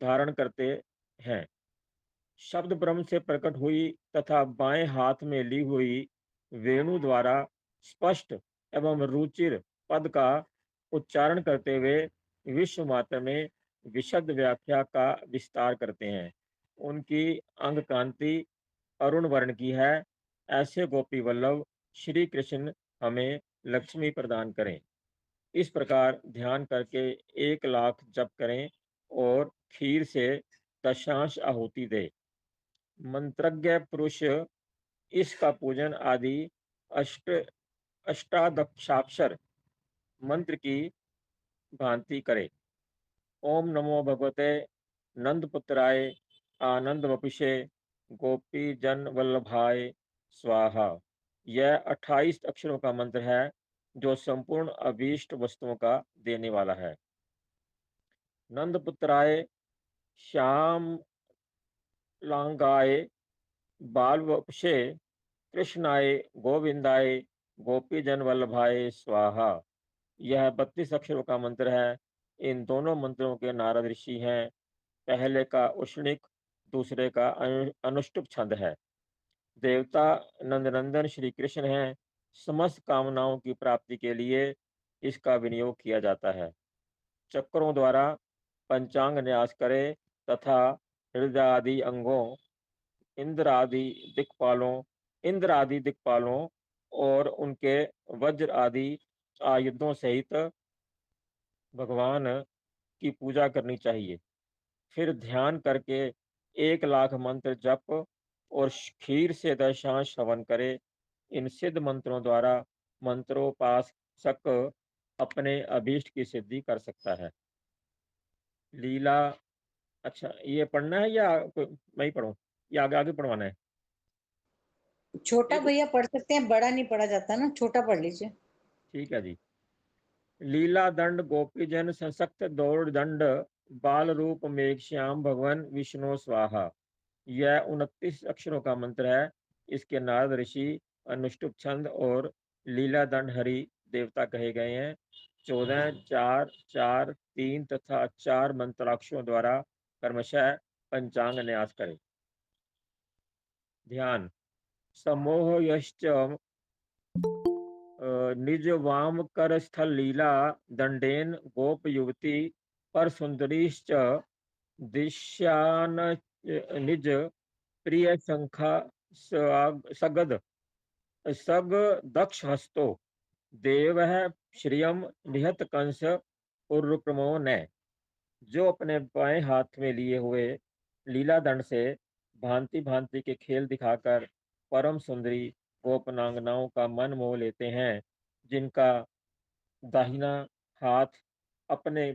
धारण करते हैं। शब्द ब्रह्म से प्रकट हुई तथा बाएं हाथ में ली हुई वेणु द्वारा स्पष्ट एवं रुचिर पद का उच्चारण करते हुए विश्व मात्र में विशद व्याख्या का विस्तार करते हैं। उनकी अंग कांति अरुण वर्ण की है, ऐसे गोपी वल्लभ श्री कृष्ण हमें लक्ष्मी प्रदान करें। इस प्रकार ध्यान करके 1 लाख जप करें और खीर से दशांश आहुति दे। मंत्रज्ञ पुरुष इसका पूजन आदि अष्ट अष्टादशाक्षर मंत्र की भांति करे। ओम नमो भगवते नंदपुत्राय आनंद वपुषे गोपी जन वल्लभाय स्वाहा। यह 28 अक्षरों का मंत्र है जो संपूर्ण अभीष्ट वस्तुओं का देने वाला है। नंदपुत्राय श्याम लांगाय बाल वपुषे कृष्णाय गोविंदाय गोपी जन वल्लभाय स्वाहा। यह 32 अक्षरों का मंत्र है। इन दोनों मंत्रों के नारद ऋषि हैं। पहले का उष्णिक, दूसरे का अनुष्टुप छंद है। देवता नंदनंदन श्री कृष्ण हैं। समस्त कामनाओं की प्राप्ति के लिए इसका विनियोग किया जाता है। चक्रों द्वारा पंचांग न्यास करे तथा हृदय आदि अंगों, इंद्र आदि दिक्पालों और उनके वज्र आदि आयुधों सहित भगवान की पूजा करनी चाहिए। फिर ध्यान करके 1 लाख मंत्र जप और खीर से दशांश हवन करे। इन सिद्ध मंत्रों द्वारा मंत्रोपासक अपने अभीष्ट की सिद्धि कर सकता है। लीला, अच्छा ये पढ़ना है या मैं ही पढ़ूं या आगे आगे पढ़वाना है? छोटा भैया पढ़ सकते हैं, बड़ा नहीं पढ़ा जाता ना, छोटा पढ़ लीजिए। ठीक है जी। लीला दंड गोपीजन संसक्त दौड़ दंड बाल रूप मेघ श्याम भगवान विष्णु स्वाहा। यह 29 अक्षरों का मंत्र है। इसके नारद ऋषि अनुष्टुप छंद और लीला दंड हरि देवता कहे गए हैं। 14, 4, 4, 3 तथा 4 मंत्राक्षरों द्वारा क्रमशः पंचांग न्यास करें। ध्यान। समोह यश्च निज वाम कर स्थल लीला दंडेन गोप युवती पर सुंदरीश्च दिश्यान निज प्रिय शंखा सगद सग दक्ष हस्तो देव श्रियम निहत कंस उर्प्रमो ने। जो अपने बाएं हाथ में लिए हुए लीला दंड से भांति भांति के खेल दिखाकर परम सुंदरी गोपनांगनाओं का मन मोह लेते हैं, जिनका दाहिना हाथ अपने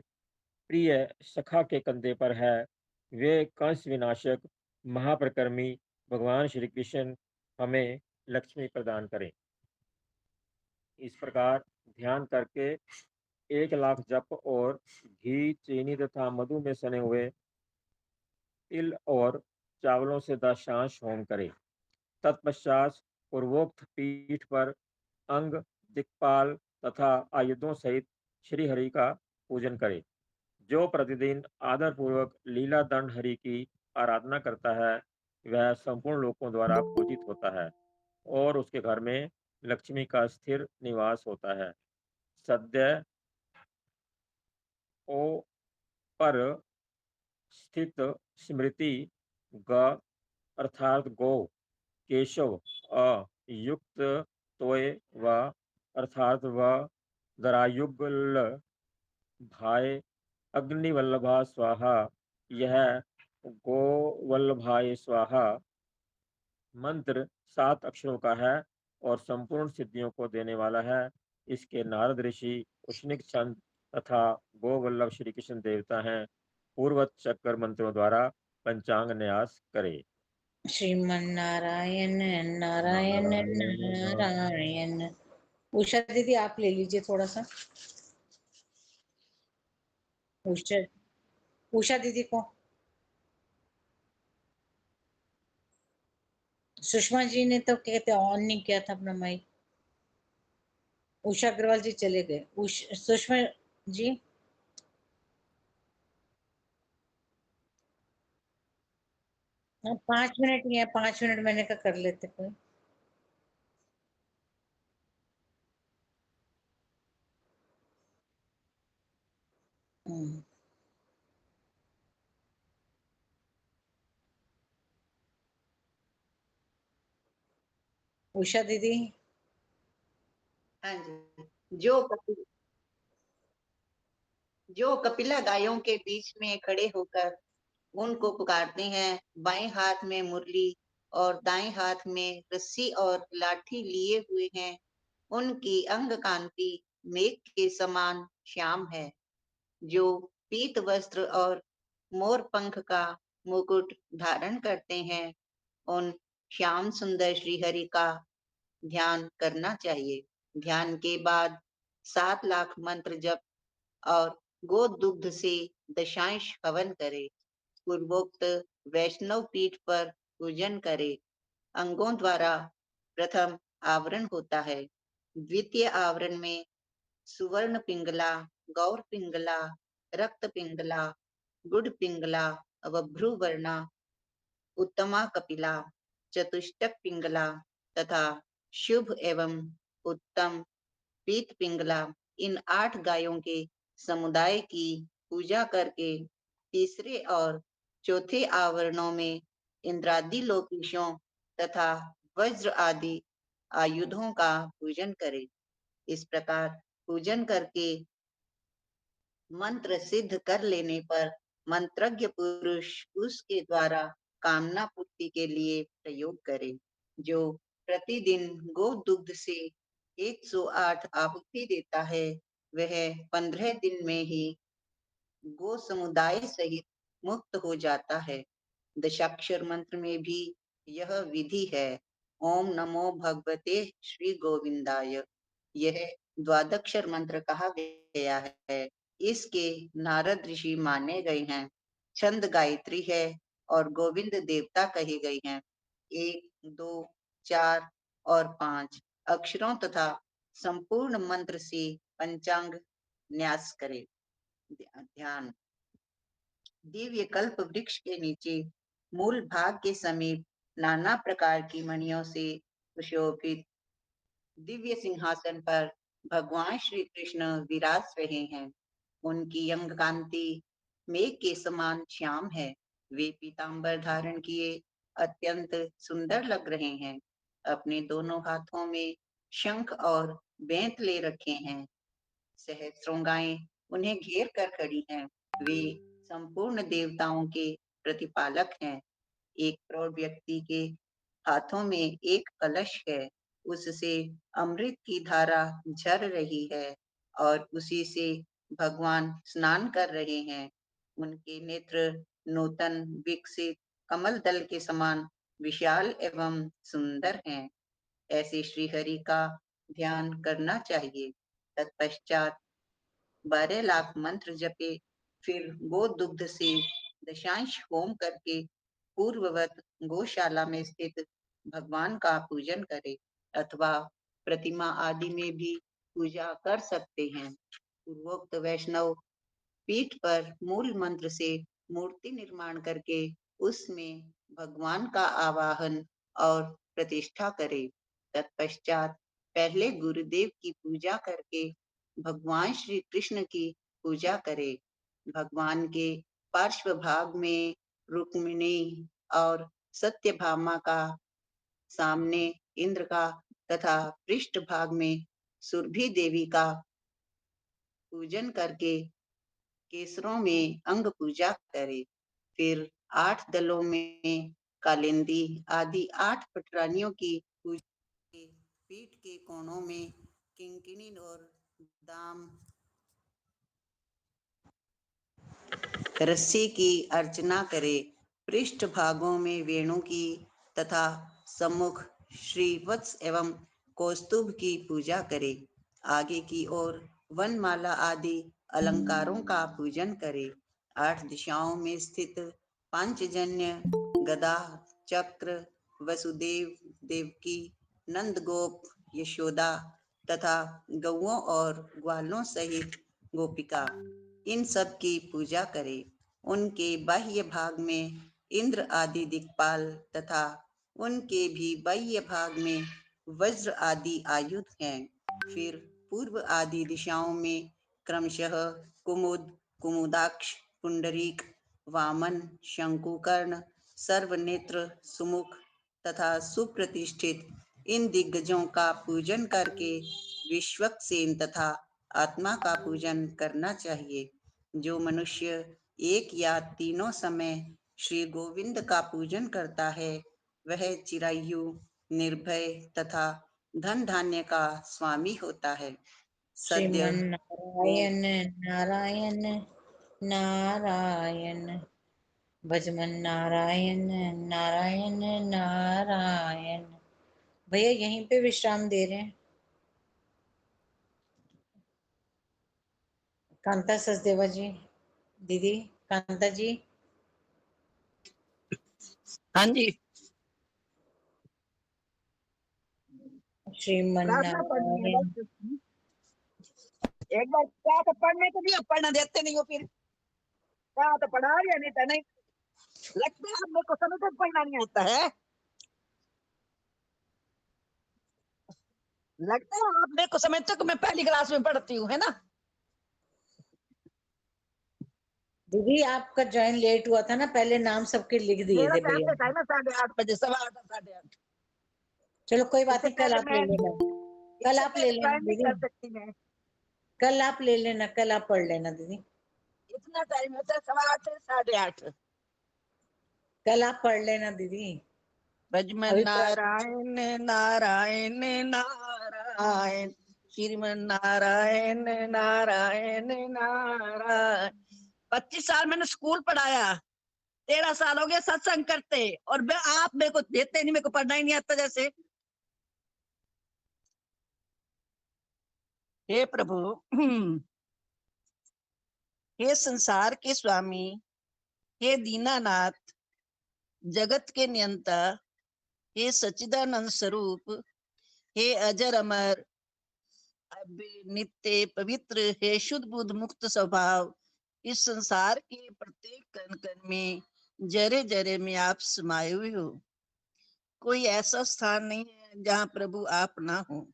प्रिय सखा के कंधे पर है, वे कंस विनाशक महाप्रकर्मी भगवान श्री कृष्ण हमें लक्ष्मी प्रदान करें। इस प्रकार ध्यान करके 1 लाख जप और घी, चीनी तथा मधु में सने हुए तिल और चावलों से दशांश होम करें। तत्पश्चात पूर्वोक्त पीठ पर अंग, दिक्पाल तथा आयुधों सहित श्री हरि का पूजन करें। जो प्रतिदिन आदर पूर्वक लीला दंड हरि की आराधना करता है, वह संपूर्ण लोकों द्वारा पूजित होता है और उसके घर में लक्ष्मी का स्थिर निवास होता है। सद्य ओ पर स्थित स्मृति ग अर्थात गो, केशव अ युक्त तोय व अर्थात व दरायुगल भाई अग्निवल्लभा स्वाहा। यह गोवल्लभाय स्वाहा मंत्र 7 अक्षरों का है और संपूर्ण सिद्धियों को देने वाला है। इसके नारद ऋषि उष्णिक छंद तथा गोवल्लभ श्री कृष्ण देवता हैं। पूर्वत चक्र मंत्रों द्वारा पंचांग न्यास करे। श्रीमन नारायण नारायण नारायण। उषा दीदी आप ले लीजिए थोड़ा सा। उषा उषा दीदी को, सुषमा जी ने तो कहते ऑन नहीं किया था अपना माइक। उषा अग्रवाल जी चले गए। सुषमा जी, हाँ 5 मिनट ही है, 5 मिनट मैंने कहा कर लेते कोई। हम्म। उषा दीदी। हाँ जी। जो कपिला गायों के बीच में खड़े होकर उनको पुकारते हैं, बाएं हाथ में मुरली और दाएं हाथ में रस्सी और लाठी लिए हुए हैं, उनकी अंग कांति मेघ के समान श्याम है। जो पीत वस्त्र और मोर पंख का मुकुट धारण करते हैं, उन श्याम सुंदर श्रीहरि का ध्यान करना चाहिए। ध्यान के बाद 7 लाख मंत्र जप और गो दुग्ध से दशांश हवन करे। पूर्वोक्त वैष्णव पीठ पर पूजन करे। अंगों द्वारा प्रथम आवरण होता है। द्वितीय आवरण में सुवर्ण पिंगला, गौर पिंगला, रक्त पिंगला, गुड़ पिंगला, भ्रुवर्णा, उत्तमा कपिला, चतुष्टक पिंगला तथा शुभ एवं उत्तम पीत पिंगला, इन 8 गायों के समुदाय की पूजा करके तीसरे और चौथे आवरणों में इंद्रादि लोकेशों तथा वज्र आदि आयुधों का पूजन करे। इस प्रकार पूजन करके मंत्र सिद्ध कर लेने पर मंत्रज्ञ पुरुष उसके द्वारा कामना पूर्ति के लिए प्रयोग करे। जो प्रतिदिन गो दुग्ध से 108 आहुति देता है, वह 15 दिन में ही गो समुदाय सहित मुक्त हो जाता है। दशाक्षर मंत्र में भी यह विधि है। ओम नमो भगवते श्री गोविंदाय, यह द्वादक्षर मंत्र कहा गया है। इसके नारद ऋषि माने गए हैं। छंद गायत्री है और गोविंद देवता कहे गए हैं। 1, 2, 4 और 5 अक्षरों तथा संपूर्ण मंत्र से पंचांग न्यास करे। ध्यान। दिव्य कल्प वृक्ष के नीचे मूल भाग के समीप नाना प्रकार की मणियों से सुशोभित दिव्य सिंहासन पर भगवान श्री कृष्ण विराज रहे हैं। उनकी अंग कांति मेघ के समान श्याम है। वे पीतांबर धारण किए अत्यंत सुंदर लग रहे हैं। अपने दोनों हाथों में शंख और बेंत ले रखे हैं। सहस्रों गायें उन्हें घेर कर खड़ी हैं। वे संपूर्ण देवताओं के प्रतिपालक हैं। एक प्रौढ़ व्यक्ति के हाथों में एक कलश है, उससे अमृत की धारा झर रही है और उसी से भगवान स्नान कर रहे हैं। उनके नेत्र नूतन विकसित कमल दल के समान विशाल एवं सुंदर हैं। ऐसे श्रीहरि का ध्यान करना चाहिए। तत्पश्चात 12 लाख मंत्र जपे, फिर गो दुग्ध से दशांश होम करके पूर्ववत गौशाला में स्थित भगवान का पूजन करे अथवा प्रतिमा आदि में भी पूजा कर सकते हैं। पूर्वोक्त वैष्णव पीठ पर मूल मंत्र से मूर्ति निर्माण करके उसमें भगवान का आवाहन और प्रतिष्ठा करे। तत्पश्चात पहले गुरुदेव की पूजा करके भगवान श्री कृष्ण की पूजा करे। भगवान के पार्श्व भाग में रुक्मिणी और सत्यभामा का, सामने इंद्र का तथा पृष्ठ भाग में सुरभि देवी का पूजन करके केसरों में अंग पूजा करे। फिर 8 दलों में कालिंदी आदि 8 पटरानियों की पूजा, पीठ के कोनों में किंकिणी और दाम रस्सी की अर्चना करे। पृष्ठ भागों में वेणु की तथा सम्मुख श्रीवत्स एवं कौस्तुभ की पूजा करे। आगे की ओर वनमाला आदि अलंकारों का पूजन करे। 8 दिशाओं में स्थित पांचजन्य गदा, चक्र, वसुदेव, देवकी, नंदगोप, यशोदा तथा गौओं और ग्वालों सहित गोपिका, इन सब की पूजा करे। उनके बाह्य भाग में इंद्र आदि दिक्पाल तथा उनके भी बाह्य भाग में वज्र आदि आयुध हैं। फिर पूर्व आदि दिशाओं में क्रमशः कुमुद, कुमुदाक्ष, पुंडरीक, वामन, शंकुकर्ण, सर्वनेत्र, सुमुख तथा सुप्रतिष्ठित इन दिग्गजों का पूजन करके विश्वक्सेन तथा आत्मा का पूजन करना चाहिए। जो मनुष्य एक या तीनों समय श्री गोविंद का पूजन करता है वह चिरायु, निर्भय तथा धन धान्य का स्वामी होता है। सद्य श्रीमन नारायण नारायण नारायण, भजमन नारायण नारायण नारायण। भैया यहीं पे विश्राम दे रहे हैं। कांता सचदेवा जी, दीदी कांता जी। हाँ जी, श्रीमन प्रार्थना पढ़नी है नारायण। बस। एक बार क्या तो पढ़ने को नहीं, पढ़ना देते नहीं हो, फिर क्या तो पढ़ा या नहीं तो नहीं। लगता है मेरे को समय तक पढ़ना नहीं आता है। लगता है आप मेरे को समय तक मैं पहली क्लास में पढ़ती हूँ, है ना। दीदी आपका ज्वाइन लेट हुआ था ना, पहले नाम सबके लिख दिए मेरा थे टाइम भैया। देखा है ना 8:30 बजे, 8:15 8:30। चलो कोई बात इससे नहीं, कल पहले आप ले मैं लेना। कल आप ले लेना ज्वाइन नहीं दीदी, कर सकती। मैं कल आप ले लेना, कल आप पढ़ लेना दीदी। इतना टाइम होता है 8:15 से 8:30। कल आप पढ़ लेना दीदी। भजमन अभी नारायण नारायण नारायण, श्रीमन नारायण नारायण नारायण। 25 साल मैंने स्कूल पढ़ाया, 13 साल हो गए सत्संग करते, और आप मेरे को देते नहीं, मेरे को पढ़ना ही नहीं आता। जैसे हे प्रभु, हे संसार के स्वामी, हे दीनानाथ, जगत के नियंता, हे सच्चिदानंद स्वरूप, हे अजर अमर नित्य पवित्र, हे शुद्ध बुद्ध मुक्त स्वभाव, इस संसार के प्रत्येक कण कण में, जरे जरे में आप समाये हुए हो। कोई ऐसा स्थान नहीं है जहाँ प्रभु आप ना हो।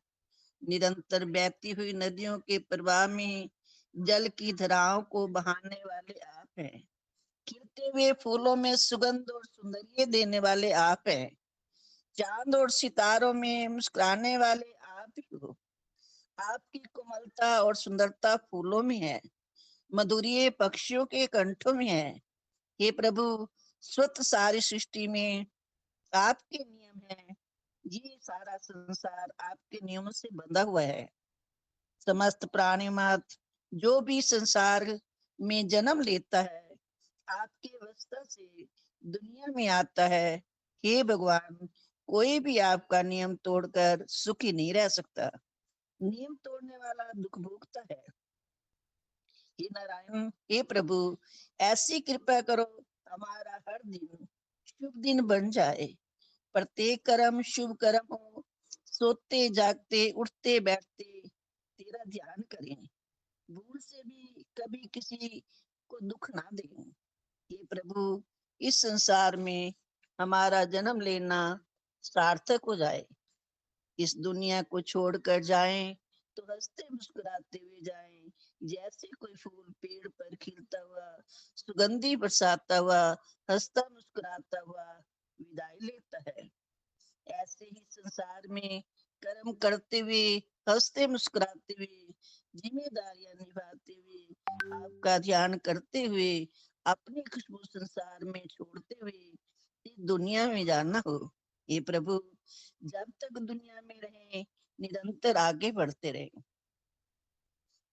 निरंतर बहती हुई नदियों के प्रवाह में जल की धाराओं को बहाने वाले आप हैं। खिलते हुए फूलों में सुगंध और सौंदर्य देने वाले आप हैं। चांद और सितारों में मुस्कुराने वाले आप ही हो। आपकी कोमलता और सुंदरता फूलों में है, मधुर्य पक्षियों के कंठों में है। हे प्रभु, स्वतः सारी सृष्टि में आपके नियम है। ये सारा संसार आपके नियमों से बंधा हुआ है। समस्त प्राणी मात्र जो भी संसार में जन्म लेता है, आपके अवस्था से दुनिया में आता है। हे भगवान, कोई भी आपका नियम तोड़कर सुखी नहीं रह सकता। नियम तोड़ने वाला दुख भोगता है। हे नारायण, हे प्रभु, ऐसी कृपा करो हमारा हर दिन शुभ दिन बन जाए। प्रत्येक कर्म शुभ कर्म हो। सोते जागते उठते बैठते तेरा ध्यान करें। भूल से भी कभी किसी को दुख ना दें। हे प्रभु, इस संसार में हमारा जन्म लेना सार्थक हो जाए। इस दुनिया को छोड़कर जाएं तो हंसते मुस्कुराते हुए जाएं, जैसे कोई फूल पेड़ पर खिलता हुआ सुगंधी बरसाता हुआ हंसता मुस्कुराता हुआ विदाई लेता है। ऐसे ही संसार में कर्म करते हुए हंसते मुस्कुराते हुए जिम्मेदारियां निभाते हुए आपका ध्यान करते हुए अपनी खुशबू संसार में छोड़ते हुए इस दुनिया में जाना हो। ये प्रभु, जब तक दुनिया में रहे निरंतर आगे बढ़ते रहे,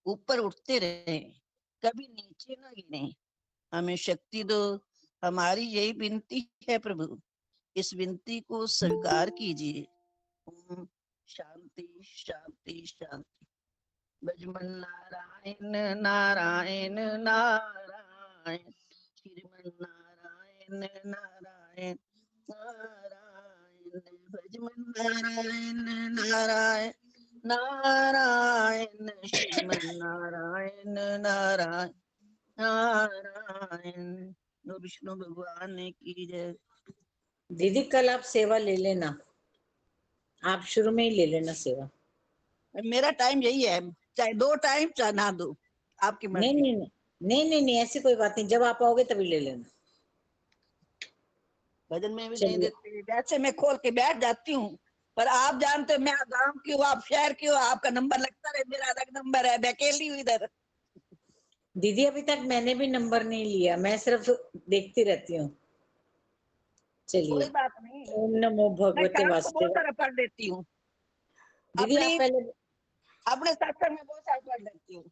ऊपर उठते रहे, कभी नीचे ना गिरे। हमें शक्ति दो, हमारी यही विनती है प्रभु। इस विनती को स्वीकार कीजिए। ओम शांति शांति शांति। भजमन नारायण नारायण नारायण, श्रीमन नारायण नारायण नारायण, भजमन नारायण नारायण नारायण, श्रीमन नारायण नारायण नारायण। विष्णु भगवान की जय। दीदी कल आप सेवा ले लेना, आप शुरू में ही ले लेना सेवा। मेरा टाइम यही है, चाहे 2 टाइम चाहे ना दो, आपकी नहीं मर्जी। नहीं नहीं नहीं नहीं, ऐसी कोई बात नहीं, जब आप आओगे तभी ले लेना। भजन में भी नहीं चलिए देते, वैसे मैं खोल के बैठ जाती हूँ, पर आप जानते हो मैं गांव की हूँ, आप शहर की हो, आपका नंबर लगता है, मेरा अलग नंबर है, मैं अकेली हूँ इधर। दीदी अभी तक मैंने भी नंबर नहीं लिया, मैं सिर्फ देखती रहती हूँ। कोई चलिए, बात नहीं, ओम नमो मैं भगवते शाम को बहुत वासुदेव। सारा पढ़ लेती हूँ, दीदी अपनी अपने सत्संग में बहुत सारा पढ़ लेती हूँ।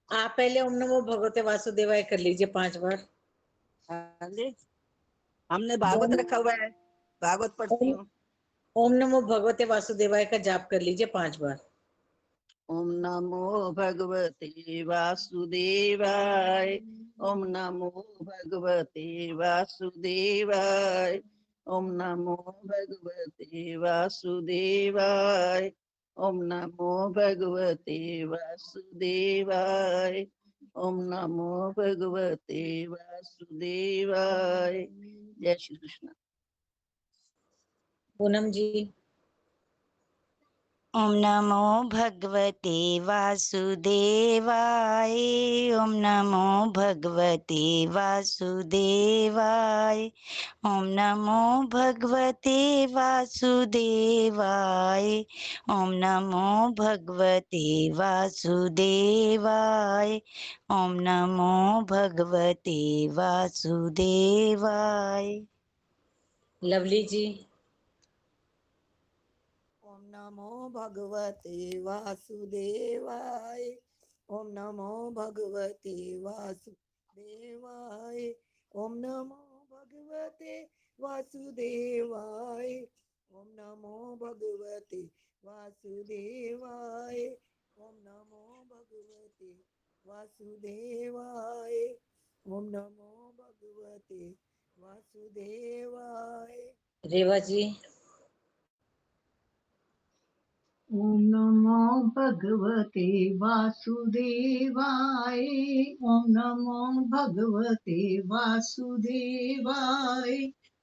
आप पहले ओम नमो भगवते वासुदेवाय कर लीजिए 5 बार। हाँ जी, हमने भागवत रखा हुआ है, भागवत पढ़ती हूँ। ओम नमो भगवते वासुदेवाय का जाप कर लीजिए 5 बार। ओम नमो भगवते वासुदेवाय, ओम नमो भगवते वासुदेवाय, ओम नमो भगवते वासुदेवाय, ओम नमो भगवते वासुदेवाय, ओम नमो भगवते वासुदेवाय। जय श्री कृष्ण। पूनम जी। ओम नमो भगवते वासुदेवाय, ओम नमो भगवते वासुदेवाय, ओम नमो भगवते वासुदेवाय, ओम नमो भगवते वासुदेवाय, ओम नमो भगवते वासुदेवाय। लवली जी। ओम नमो भगवते वासुदेवाय, ओम नमो भगवते वासुदेवाय, ओम नमो भगवते वासुदेवाय, ओम नमो भगवते वासुदेवाय, ओम नमो भगवते वासुदेवाय, ओम नमो भगवते वासुदेवाय। रेवा जी। ओम नमो भगवते वासुदेवाय, ओम नमो भगवते वासुदेवाय,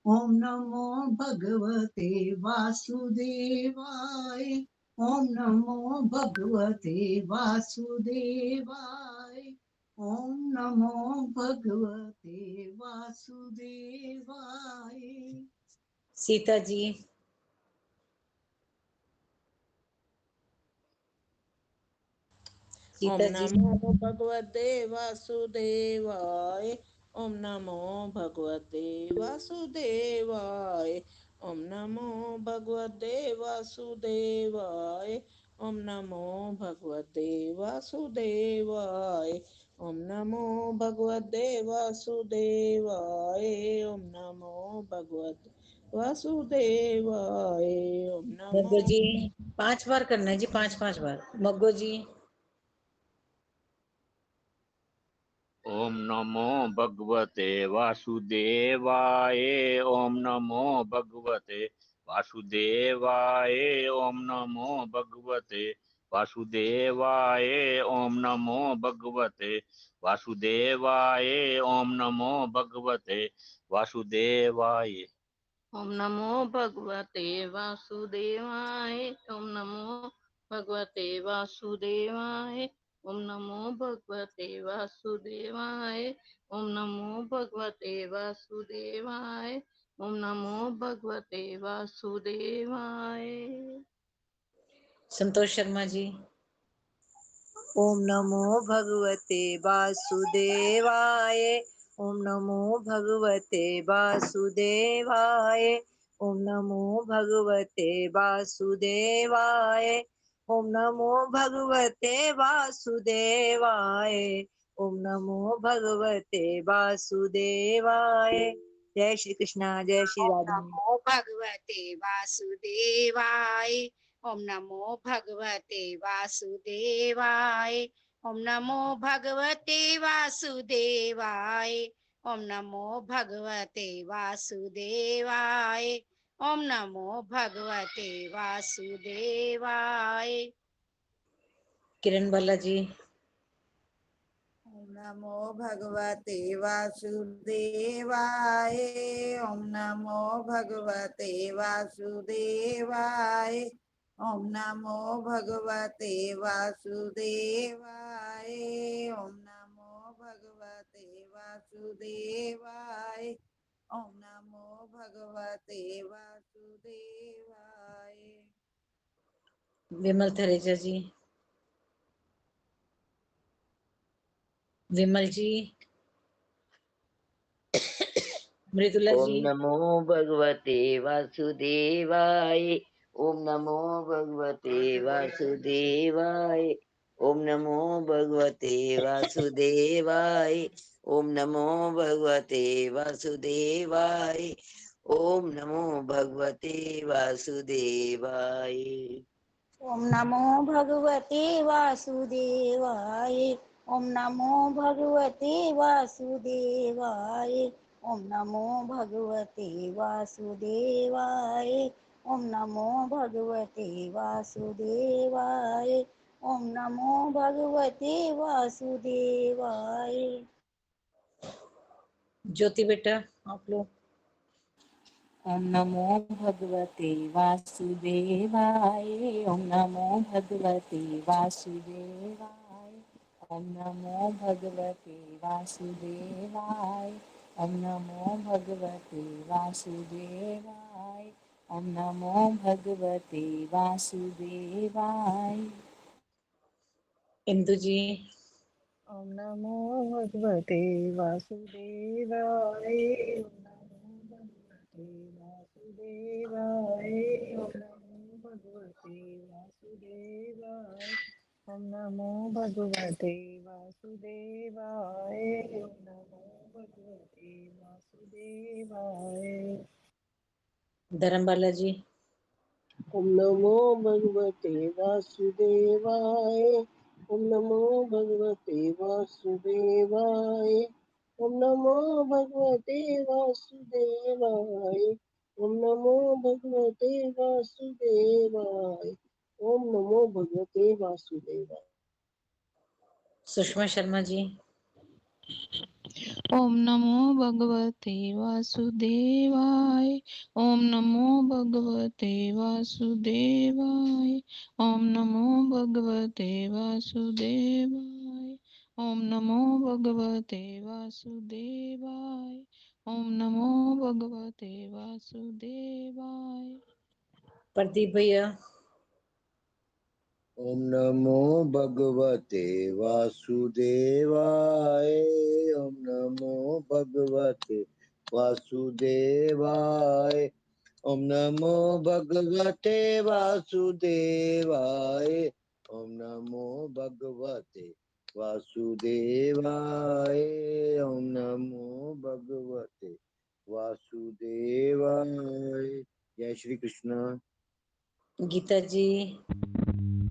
ओम नमो भगवते वासुदेवाय, ओम नमो भगवते वासुदेवाय, ओम नमो भगवते वासुदेवाय। सीता जी। ओम सीता जी। नमो भगवते वासुदेवाय, ओम नमो भगवते वासुदेवाय, ओम नमो भगवते वासुदेवाय, ओम नमो भगवते वासुदेवाय, ओम नमो भगवते वासुदेवाय, ओम नमो भगवते वासुदेवाय, ओम नमो। मग्गो जी 5 बार करना है जी, 5 बार। मग्गो जी। ओम नमो भगवते वासुदेवाय, ओम नमो भगवते वासुदेवाय, ओम नमो भगवते वासुदेवाय, ओम नमो भगवते वासुदेवाय, ओम नमो भगवते वासुदेवाय। ओम नमो भगवते वासुदेवाय, ओम नमो भगवते वासुदेवाय, ओम नमो भगवते वासुदेवाय, ओम नमो भगवते वासुदेवाय, ओम नमो भगवते वासुदेवाय। संतोष शर्मा जी। ओम नमो भगवते वासुदेवाय, ओम नमो भगवते वासुदेवाय, ओम नमो भगवते वासुदेवाय, ओम नमो भगवते वासुदेवाय, ओम नमो भगवते वासुदेवाय। जय श्री कृष्णा, जय श्री ओम राधे। नमो भगवते वासुदेवाय, ओम नमो भगवते वासुदेवाय, ओम नमो भगवते वासुदेवाय, ओम नमो भगवते वासुदेवाय, ओम नमो भगवते वासुदेवाय। किरण बाला जी। ओम नमो भगवते वासुदेवाय, ओम नमो भगवते वासुदेवाय, ओम नमो भगवते वासुदेवाय, ओम नमो भगवते वासुदेवाय, ओम नमो भगवते वासुदेवाय। विमल थरेजा जी, विमल जी, मृदुला ओम जी, नमो भगवते वासुदेवाय। ओम नमो भगवते वासुदेवाय। ओम नमो भगवते वासुदेवाय। ओम नमो भगवते वासुदेवाय। ओम नमो भगवते वासुदेवाय। ओम नमो भगवते वासुदेवाय। ओम नमो भगवते वासुदेवाय। ओम नमो भगवते वासुदेवाय। ओम नमो भगवते वासुदेवाय। ओम नमो भगवते वासुदेवाय। ज्योति बेटा आप लोग। ओम नमो भगवते वासुदेवाय। ओम नमो भगवते वासुदेवाय। ओम नमो भगवते वासुदेवाय। ओम नमो भगवते वासुदेवाय। ओम नमो भगवते वासुदेवाय। इंदु जी, ओम नमो भगवते वासुदेवाय। ओम नमो भगवते वासुदेवाय। ओम नमो भगवते वासुदेवाय। ओम नमो भगवते वासुदेवाय। धर्मबाला जी, ओम नमो भगवते वासुदेवाय। ओम नमो भगवते वासुदेवाय। ओम नमो भगवते वासुदेवाय। ओम नमो भगवते वासुदेवाय। ओम नमो भगवते वासुदेवाय। सुषमा शर्मा जी, ओम नमो भगवते वासुदेवाय। ओम नमो भगवते वासुदेवाय। ओम नमो भगवते वासुदेवाय। ओम नमो भगवते वासुदेवाय। ओम नमो भगवते वासुदेवाय। प्रदीप भैया, ओम नमो भगवते वासुदेवाय। ओम नमो भगवते वासुदेवाय। ओम नमो भगवते वासुदेवाय। ओम नमो भगवते वासुदेवाय। ओम नमो भगवते वासुदेवाय। जय श्री कृष्ण। गीता जी,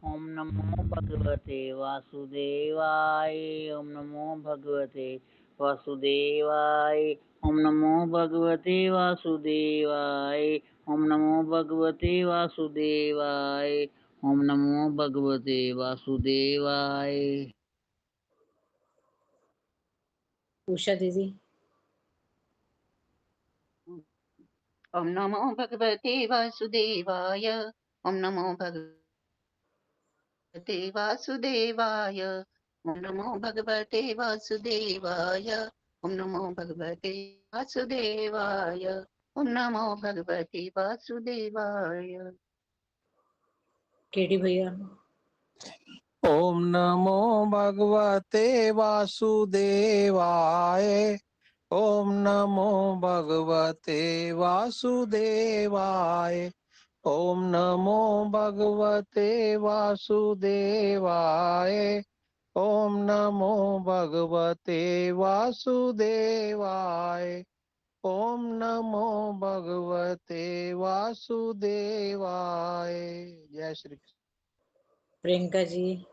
ओम नमो भगवते वासुदेवाय। ओम नमो भगवते वासुदेवाय। ओम नमो भगवते वासुदेवाय। ओम नमो भगवते वासुदेवाय। ओम नमो भगवते वासुदेवाय। उषा दीदी, ओम नमो भगवते वासुदेवाय। ओम नमो भगवते वासुदेवाय। ओम नमो भगवते वासुदेवाय। ओम नमो भगवते वासुदेवाय। ओम नमो भगवते वासुदेवाय। केडी भैया, ओम नमो भगवते वासुदेवाय। ओम नमो भगवते वासुदेवाय। ओम नमो भगवते वासुदेवाय। ओम नमो भगवते वासुदेवाय। ओम नमो भगवते वासुदेवाय। जय श्री कृष्ण। प्रियंका जी,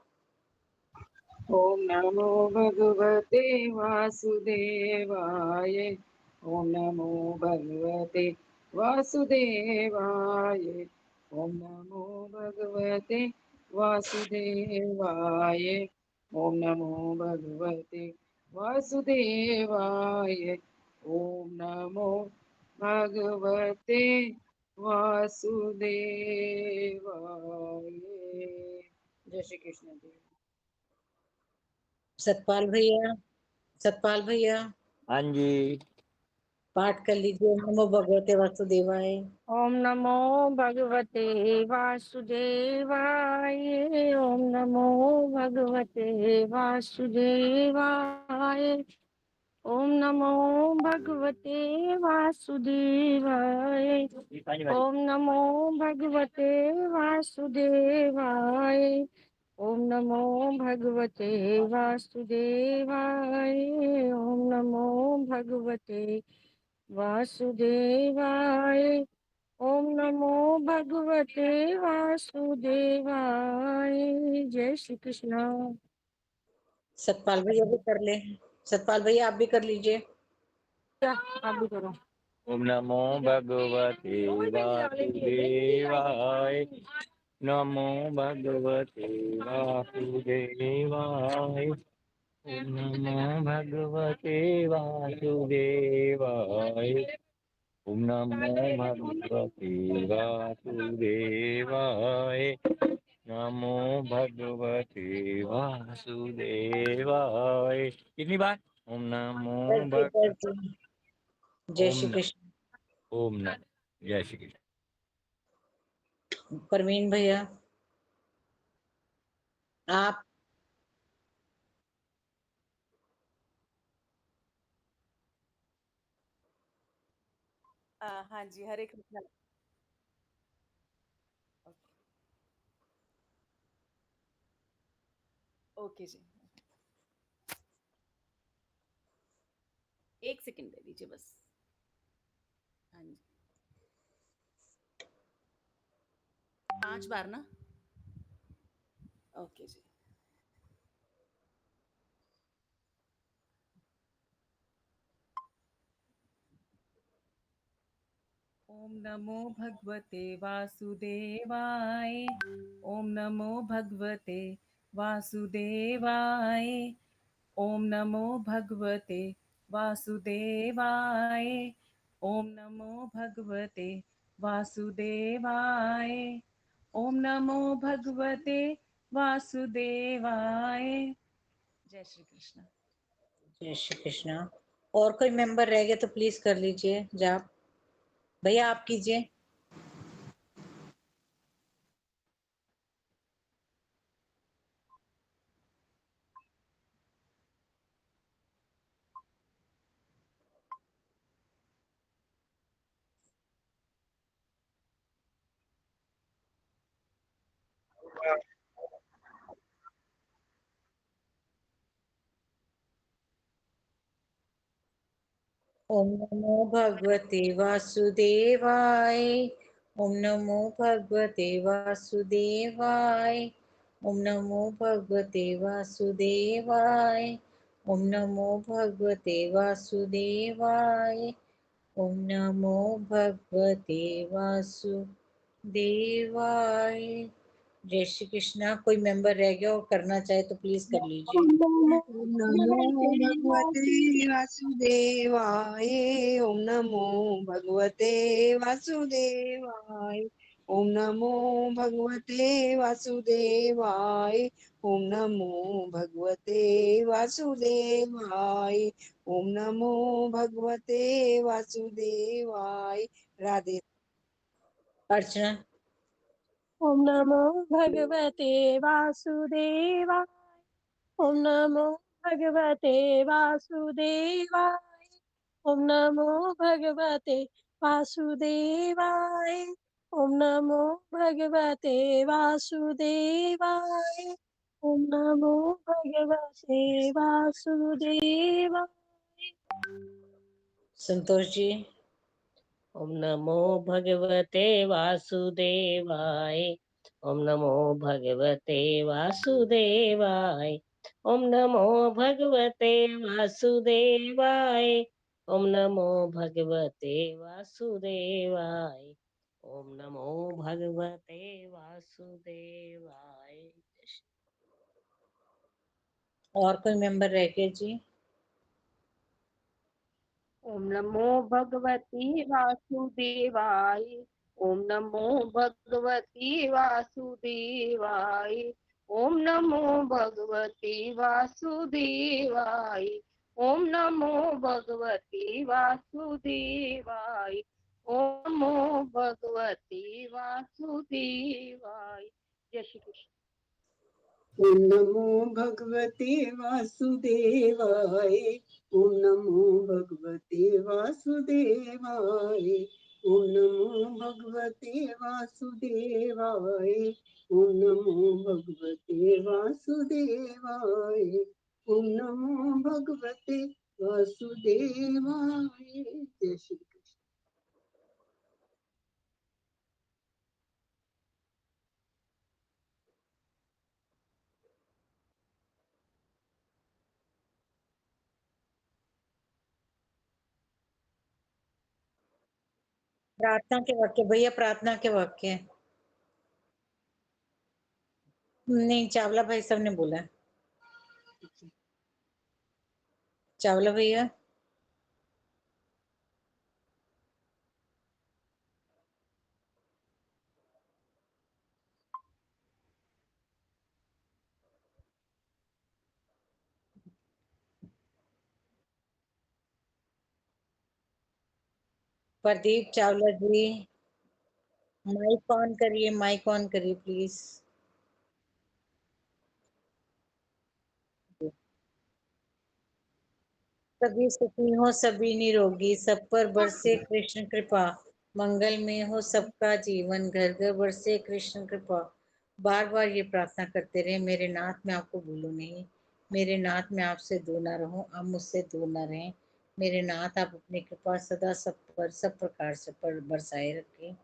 ओम नमो भगवते वासुदेवाय। ओम नमो भगवते वासुदेवाय। ओम नमो भगवते वासुदेवाय। ओम नमो भगवते वासुदेवाय। ओम नमो भगवते वासुदेवाय। जय श्री कृष्ण जी। सतपाल भैया, सतपाल भैया, हाँ जी। पाठ कर लीजिए। ओम नमो भगवते वासुदेवाय। ओम नमो भगवते वासुदेवाय। ओम नमो भगवते वासुदेवाय। ओम नमो भगवते वासुदेवाय। ओम नमो भगवते वासुदेवाय। ओम नमो भगवते वासुदेवाय। ओम नमो भगवते वासुदेवाय। ओम नमो भगवते वासुदेवाय। जय श्री कृष्ण। सतपाल भैया भी कर ले। सतपाल भैया आप भी कर लीजिए। आप भी करो। ओम नमो भगवते वासुदेवाय। नमो भगवते वासुदेवाय। ओम नमो भगवते वासुदेवाय। ओम नमो भगवते वासुदेवाय। नमो भगवते वासुदेवाय। कितनी बार? ओम नमो भगवते। जय ओम श्री नमः। कृष्ण। ओम नमः। जय श्री कृष्ण। परवीन भैया आप। हाँ जी, हरे कृष्णा। ओके जी, एक सेकंड दे दीजिए बस। हाँ जी, 5 बार ना। ओके जी। ओम नमो भगवते वासुदेवाय। ओम नमो भगवते वासुदेवाय। ओम नमो भगवते वासुदेवाय। ओम नमो भगवते वासुदेवाय। ओम नमो भगवते वासुदेवाय। जय श्री कृष्ण। जय श्री कृष्ण। और कोई मेंबर रह गए तो प्लीज कर लीजिए। जाप भैया आप कीजिए। ओम नमो भगवते वासुदेवाय। ओम नमो भगवते वासुदेवाय। ओम नमो भगवते वासुदेवाय। ओम नमो भगवते वासुदेवाय। ओम नमो भगवते वासुदेवाय। जय श्री कृष्णा। कोई मेंबर रह गया और करना चाहे तो प्लीज कर लीजिए। ओम नमो भगवते वासुदेवाय। ओम नमो भगवते वासुदेवाय। ओम नमो भगवते वासुदेवाय। ओम नमो भगवते वासुदेवाय। ओम नमो भगवते वासुदेवाय। राधे। अर्चना। ओम नमो भगवते वासुदेवाय। ओम नमो भगवते वासुदेवाय। ओम नमो भगवते वासुदेवाय। ओम नमो भगवते वासुदेवाय। ओम नमो भगवते वासुदेवाय। संतोष जी। ओम नमो भगवते वासुदेवाय। ओम नमो भगवते वासुदेवाय। ओम नमो भगवते वासुदेवाय। ओम नमो भगवते वासुदेवाय। ओम नमो भगवते वासुदेवाय। और कोई मेंबर रह गए जी? ओम नमो भगवती वासुदेवाय। ओम नमो भगवती वासुदेवाय। ओम नमो भगवती वासुदेवाय। ओम नमो भगवते वासुदेवाय। ओम नमो भगवते वासुदेवाय। जय श्री कृष्ण। ओम नमो भगवते वासुदेवाय। ओम नमो भगवते वासुदेवाय। ओम नमो भगवते वासुदेवाय। ओम नमो भगवते वासुदेवाय। ओम नमो भगवते वासुदेवाय। जय श्री कृष्ण। प्रार्थना के वाक्य भैया, प्रार्थना के वाक्य। नहीं, चावला भाई सब ने बोला। चावला भैया। प्रदीप चावला जी, माइक ऑन करिए, माइक ऑन करिए प्लीज। सभी सुखी हो, सभी निरोगी, सब पर बरसे कृष्ण कृपा, मंगल में हो सबका जीवन, घर घर बरसे कृष्ण कृपा। बार बार ये प्रार्थना करते रहे, मेरे नाथ मैं आपको भूलूं नहीं, मेरे नाथ मैं आपसे दूर ना रहूं, आप मुझसे दूर ना रहें। मेरे नाथ आप अपनी कृपा सदा सब पर सब प्रकार से पर बरसाए रखें।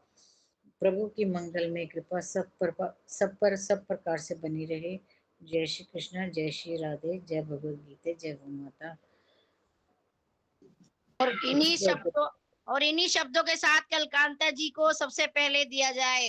प्रभु की मंगल में कृपा सब प्रकार से बनी रहे। जय श्री कृष्ण, जय श्री राधे, जय भगवद गीता, जय गौ माता। और इन्हीं शब्दों के साथ कल कांता जी को सबसे पहले दिया जाए।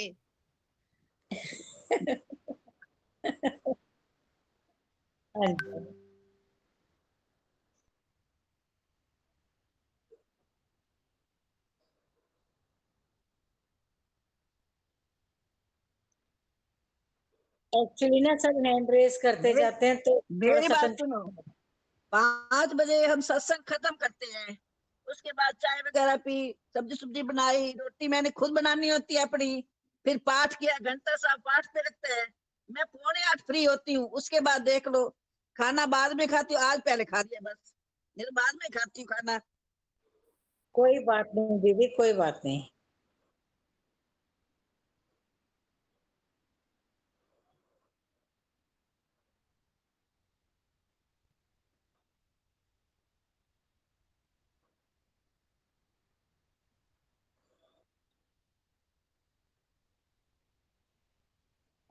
एक्चुअली ना सब हैंड रेस करते जाते हैं तो थोड़ा मेरी सा बात सुनो, 5 बजे हम सत्संग खत्म करते हैं, उसके बाद चाय वगैरह पी, सब्जी सुब्जी बनाई, रोटी मैंने खुद बनानी होती है अपनी, फिर पाठ किया, घंटा साहब पाठ पे रखते हैं, मैं 7:45 फ्री होती हूँ। उसके बाद देख लो, खाना बाद में खाती हूँ, आज पहले खा लिया बस, मेरे बाद में खाती हूँ खाना। कोई बात नहीं दीदी, कोई बात नहीं।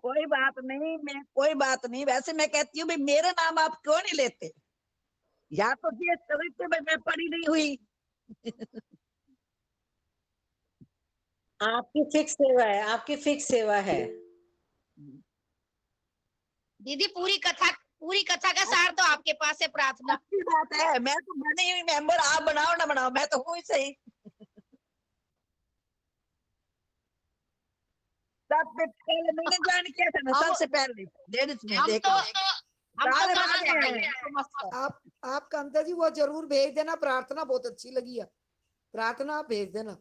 कोई बात नहीं, मैं कोई बात नहीं, वैसे मैं कहती हूँ भाई मेरा नाम आप क्यों नहीं लेते, या तो ये चरित्र में मैं पड़ी नहीं हुई। आपकी फिक्स सेवा है, आपकी फिक्स सेवा है। दीदी पूरी कथा का सार तो आपके पास है, प्रार्थना। अच्छी बात है, मैं तो बनी हुई मेंबर, आप बनाओ ना बनाओ, मैं तो हूँ ही सही। सबसे पहले मैंने ज्वाइन किया था ना, सबसे पहले लेडीज में, देख लो सारे बने हैं। आप कांता जी वो जरूर भेज देना, प्रार्थना बहुत अच्छी लगी है, प्रार्थना आप भेज देना।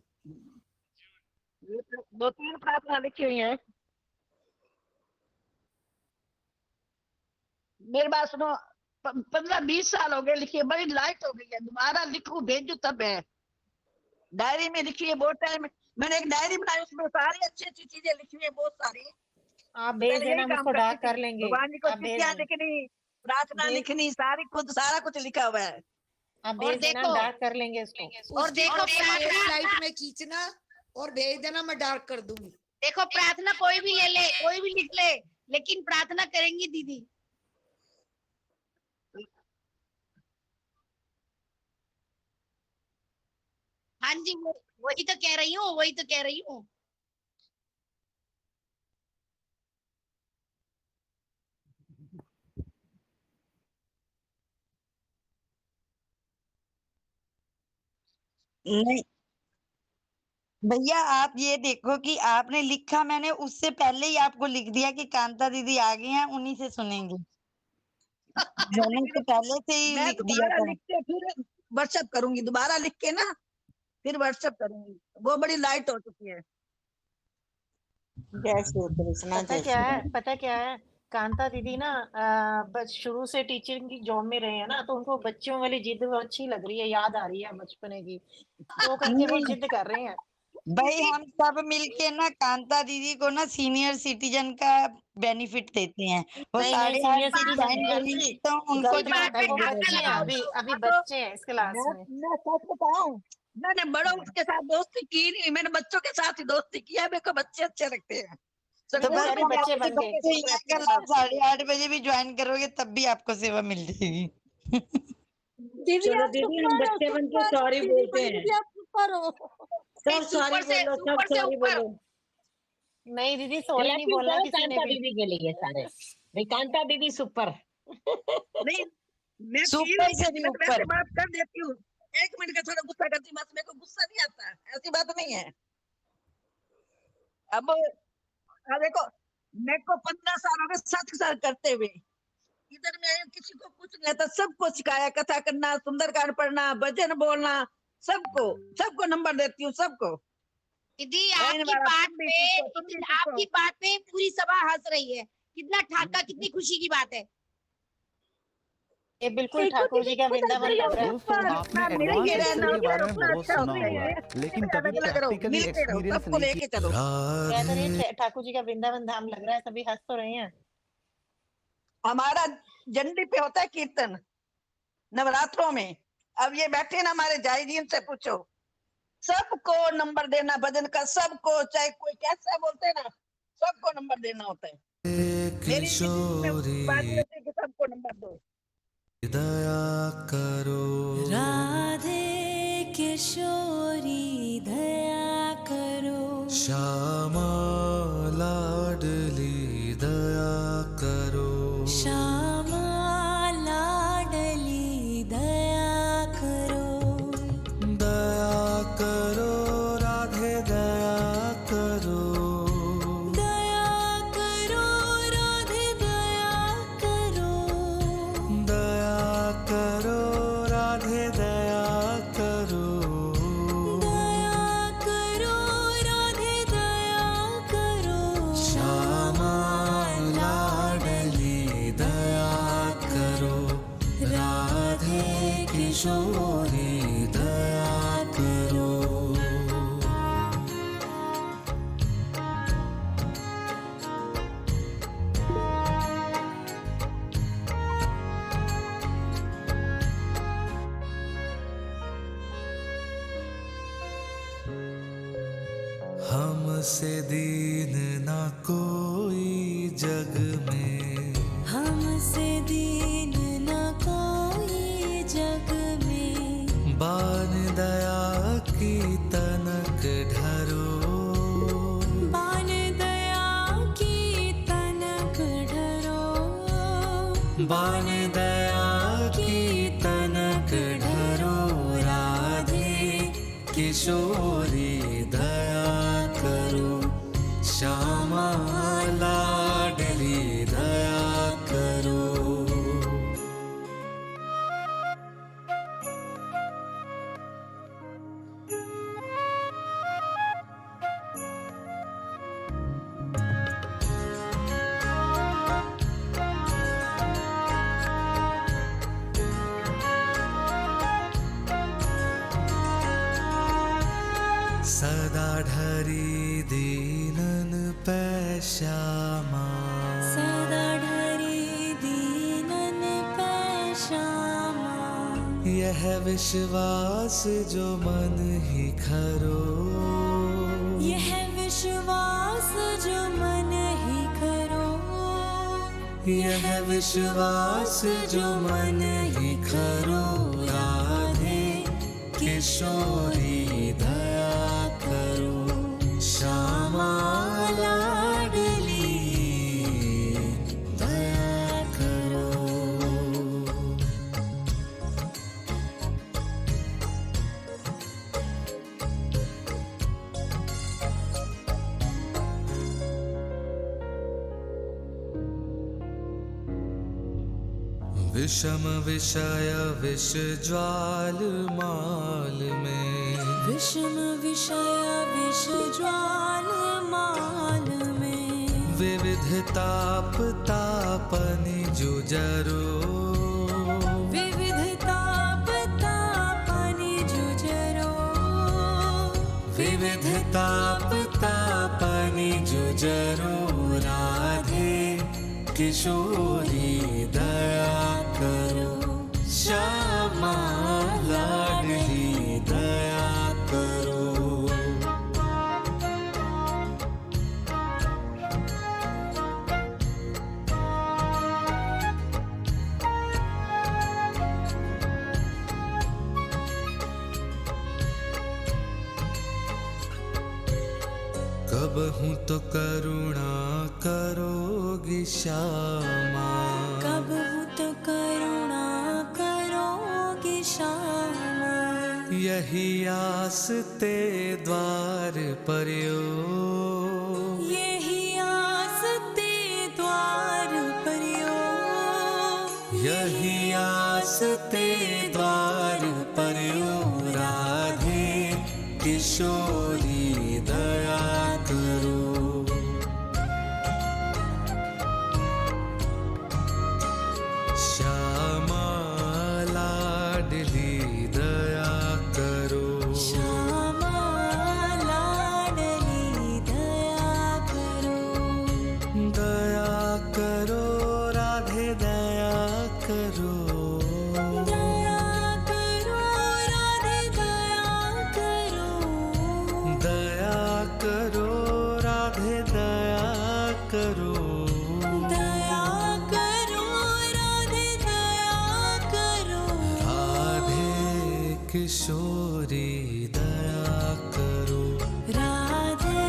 2-3 प्रार्थना लिखी हुई है। मेरी बात सुनो, 15-20 साल हो गए लिखी है, बड़ी लाइट हो गई है, दोबारा लिखूं भेजू तब है। डायरी में लिखी है बहुत टाइम, मैंने एक डायरी बनाई, उसमें सारी अच्छी अच्छी चीजें लिखी हुई है, बहुत सारी। आप भेज पहले यही देना, हम काम उसको करती डाक थी, कर लेंगे। भगवान जी को आप भेज चिट्ठियां देना, लिखनी, प्रार्थना लिखनी, सारी खुद सारा कुछ लिखा हुआ है। आप और भेज देना, हम देखो डाक कर लेंगे इसको। और देखो मेरी लाइट में खींचना और भेज देना, मैं डार्क कर दूंगी। देखो प्रार्थना कोई भी ले ले, कोई भी लिख ले, लेकिन प्रार्थना करेंगी दीदी। हाँ जी, वही तो कह रही हूँ, वही तो कह रही हूँ। नहीं भैया, आप ये देखो कि आपने लिखा, मैंने उससे पहले ही आपको लिख दिया कि कांता दीदी आ गई हैं, उन्हीं से सुनेंगे। मैंने तो पहले से ही मैं लिख दिया दोबारा था। लिख के फिर व्हाट्सएप करूंगी, दोबारा लिख के ना फिर व्हाट्सएप करूंगी, वो बड़ी लाइट हो चुकी है। जय श्री कृष्णा, पता जय क्या श्री है, राम। पता क्या है, कांता दीदी ना बस शुरू से टीचिंग की जॉब में रहे हैं ना, तो उनको बच्चों वाली जिद वो अच्छी लग रही है, याद आ रही है बचपने की, तो करके वो नहीं जिद कर रहे हैं। भाई, हम सब मिलके ना कांता दीदी को ना सीनियर सिटीजन का बेनिफिट देते हैं। वो नहीं नहीं, 8:30 सीनियर बजे सिटीजन ज्वाइन करेंगी गलती, तो उनको गलत ज्वाइन बात है, वो करने बच्चे हैं, बोलेंगे। अभी बच्चे हैं इस क्लास में। मैं सच बताऊं, मैंने बड़ों के साथ दोस्ती की नहीं, मैंने बच्चों के साथ ही दोस्ती की है, मेरे को बच्चे अच्छे लगते हैं। तो ये बस बेचारे हम बच्चे आपसे बन गए। बच्चे यहाँ कल आप 8:30 बजे भी ज्वाइन करोगे तब भी आपको सेवा मिल जाएगी। दीदी चलो आप दीदी, हम सुपर हो, बच्चे बन के सुपर सॉरी दीदी बोलते बड़ी हैं। दीदी, आप सुपर हो। सब सॉरी बोलो, सब सॉरी बोलो। नहीं दीदी, सॉरी नहीं क्लैपिंग बोलना करो किसी ने कांता भी। दीदी के लिए सारे। भाई कांता दीदी सुपर। नहीं, मैं सुपर से भी मैं ऊपर। वैसे बात कर देती हूँ, 1 मिनट का थोड़ा गुस्सा करती हूँ, बस मेरे को गुस्सा नहीं आता, ऐसी बात नहीं है। अब देखो, मेरे को 15 साल हो गए, 7 साल करते हुए, इधर में किसी को कुछ नहीं आता, सबको सिखाया, कथा करना, सुंदरकांड पढ़ना, भजन बोलना, सबको नंबर देती हूँ, सबको। दीदी बहन आपकी वाला, बात तुम भी पे सीखो, तुम भी सीखो। आपकी बात पे पूरी सभा हंस रही है, कितना ठाका, कितनी खुशी की बात है। ये बिल्कुल देखो ठाकुर दीदी जी का खुद हंस वृंदावन रही है लग रहा है। ऊपर। दोस्तों, आपने ना एडवांस मिलके रहना, एक्सेल के बारे में उतना बहुत अच्छा सुना होता होगा, है, लेकिन कभी अलग अलग रहो, प्रैक्टिकली मिलके रहो, एक्सपीरियंस सबको नहीं लेके चलो। कह तो रही है, ठाकुर जी का वृंदावन धाम लग रहा है, सभी हंस तो रहे हैं। हमारा झंडी पे होता है कीर्तन नवरात्रों में। अब ये बैठे ना हमारे जाई जी, इनसे पूछो, सबको नंबर देना भजन का, सबको, चाहे कोई कैसा बोलते हैं ना, सबको नंबर देना होता है। मेरी बात ये है कि सबको नंबर दो। दया करो राधे किशोरी दया करो, श्यामा लाडली दया करो, श्यामा लाडली दया करो, दया करो राधे दया करो, दया करो राधे दया करो, दया करो राधे दया करो, दया करो राधे दया करो, श्यामा लाडली दया करो, राधे किशोरी दया करो। हमसे दीन ना कोई जग में, हमसे दीन न कोई जग में, बान दया की तनक ढरो, बान दया की तनक ढरो, बान दया की तनक ढरो, राधे किशोरी दया करो, श्यामा लाडली दया करो। सदा ढरी दीनन पे श्यामा, सदा ढरी दीनन पे श्यामा, यह विश्वास जो मन ही खरो, यह विश्वास जो मन ही करो, यह विश्वास जो मन ही खरो, राधे किशोरी दया करो, श्यामा लाडली दया करो। विषम विषय विष ज्वाल माल में, विषम विषय विष ज्वाल माल में, विविध ताप तापनि जुजरो, विविध ताप तापनि जुजरो, विविध ताप तापनि जुजरो, राधे किशोरी दया करो, श्यामा लाडली दया करो। कब हूँ तो करुणा करोगी श्यामा, कब हूँ तो करुणा करोगी श्यामा, यही आस ते द्वार पर्यो, यही आस ते द्वार पर्यो, यही आस ते द्वार पर्यो, राधे किशोरी दया करो। श्यामा लाडली दया करो, श्यामा लाडली दया करो, दया करो राधे दया करो, दया करो राधे दया करो, दया करो राधे दया करो, दया करो राधे दया करो, राधे किशोरी दया करो, राधे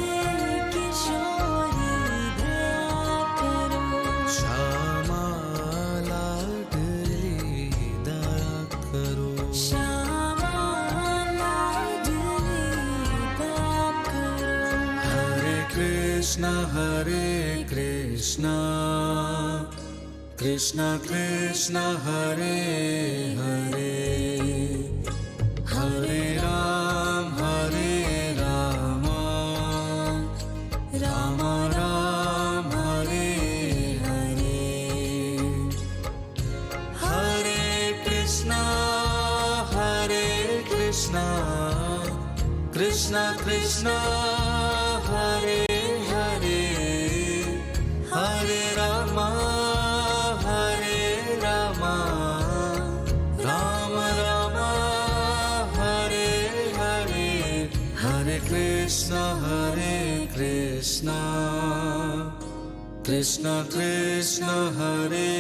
किशोरी दया करो, श्यामा लाडली दया करो, श्यामा लाडली दया करो, हरे कृष्णा कृष्ण कृष्ण हरे हरे, हरे राम राम राम हरे हरे, हरे कृष्णा कृष्ण कृष्ण हरे हरे, हरे राम राम राम हरे हरे, हरे कृष्ण कृष्ण कृष्ण हरे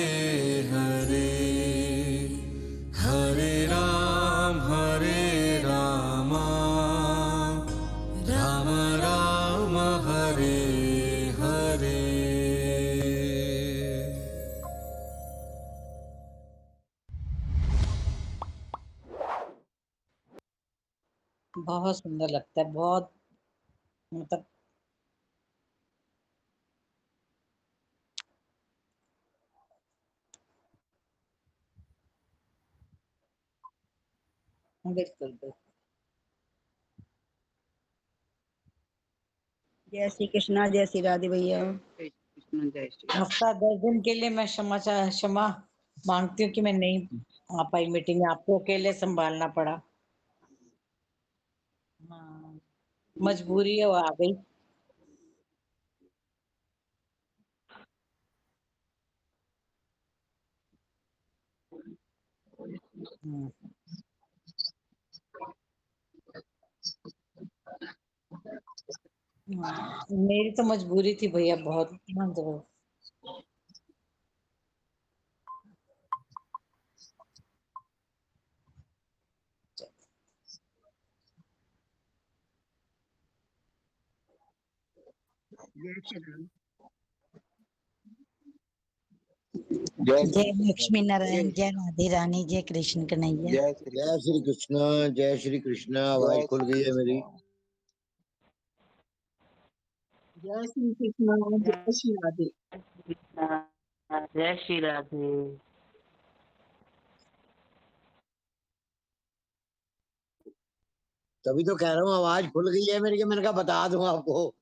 हरे, हरे राम राम राम हरे हरे। बहुत सुंदर लगता है, बहुत मतलब बिल्कुल बिल्कुल। जय श्री कृष्णा, जय श्री राधे भैया। जय श्री कृष्ण, जय श्री हफ्ता 10 दिन के लिए मैं क्षमा मांगती हूँ कि मैं नहीं आ पाई मीटिंग में, आपको अकेले संभालना पड़ा। हाँ, मजबूरी है, वो आ गई। मेरी तो मजबूरी थी भैया, बहुत मतलब। जय श्री राम। जय लक्ष्मी नारायण, जय राधे रानी, जय कृष्ण कन्हैया। जय श्री कृष्ण, जय श्री कृष्ण। आवाज खुल गई है मेरी। जय श्री कृष्ण, जय श्री राधे। जय श्री राधे। तभी तो कह रहा हूँ आवाज खुल गई है मेरी, मैंने कहा बता दूं आपको।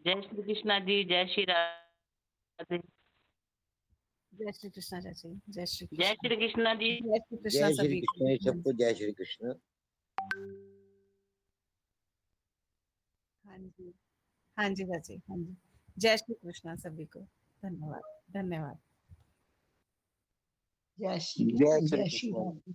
जय श्री कृष्णा जी, जय श्री राधे। जय श्री कृष्णा चाची, जय श्री जय श्री कृष्णा जी। जय श्री कृष्णा जय श्री सभी को। कृष्ण सबको, जय श्री कृष्ण। हाँ जी, हाँ जी चाची, हाँ जी। जय श्री कृष्णा सभी को। धन्यवाद, धन्यवाद। जय श्री जय कृष्ण, श्री जय श्री कृष्ण। राधे।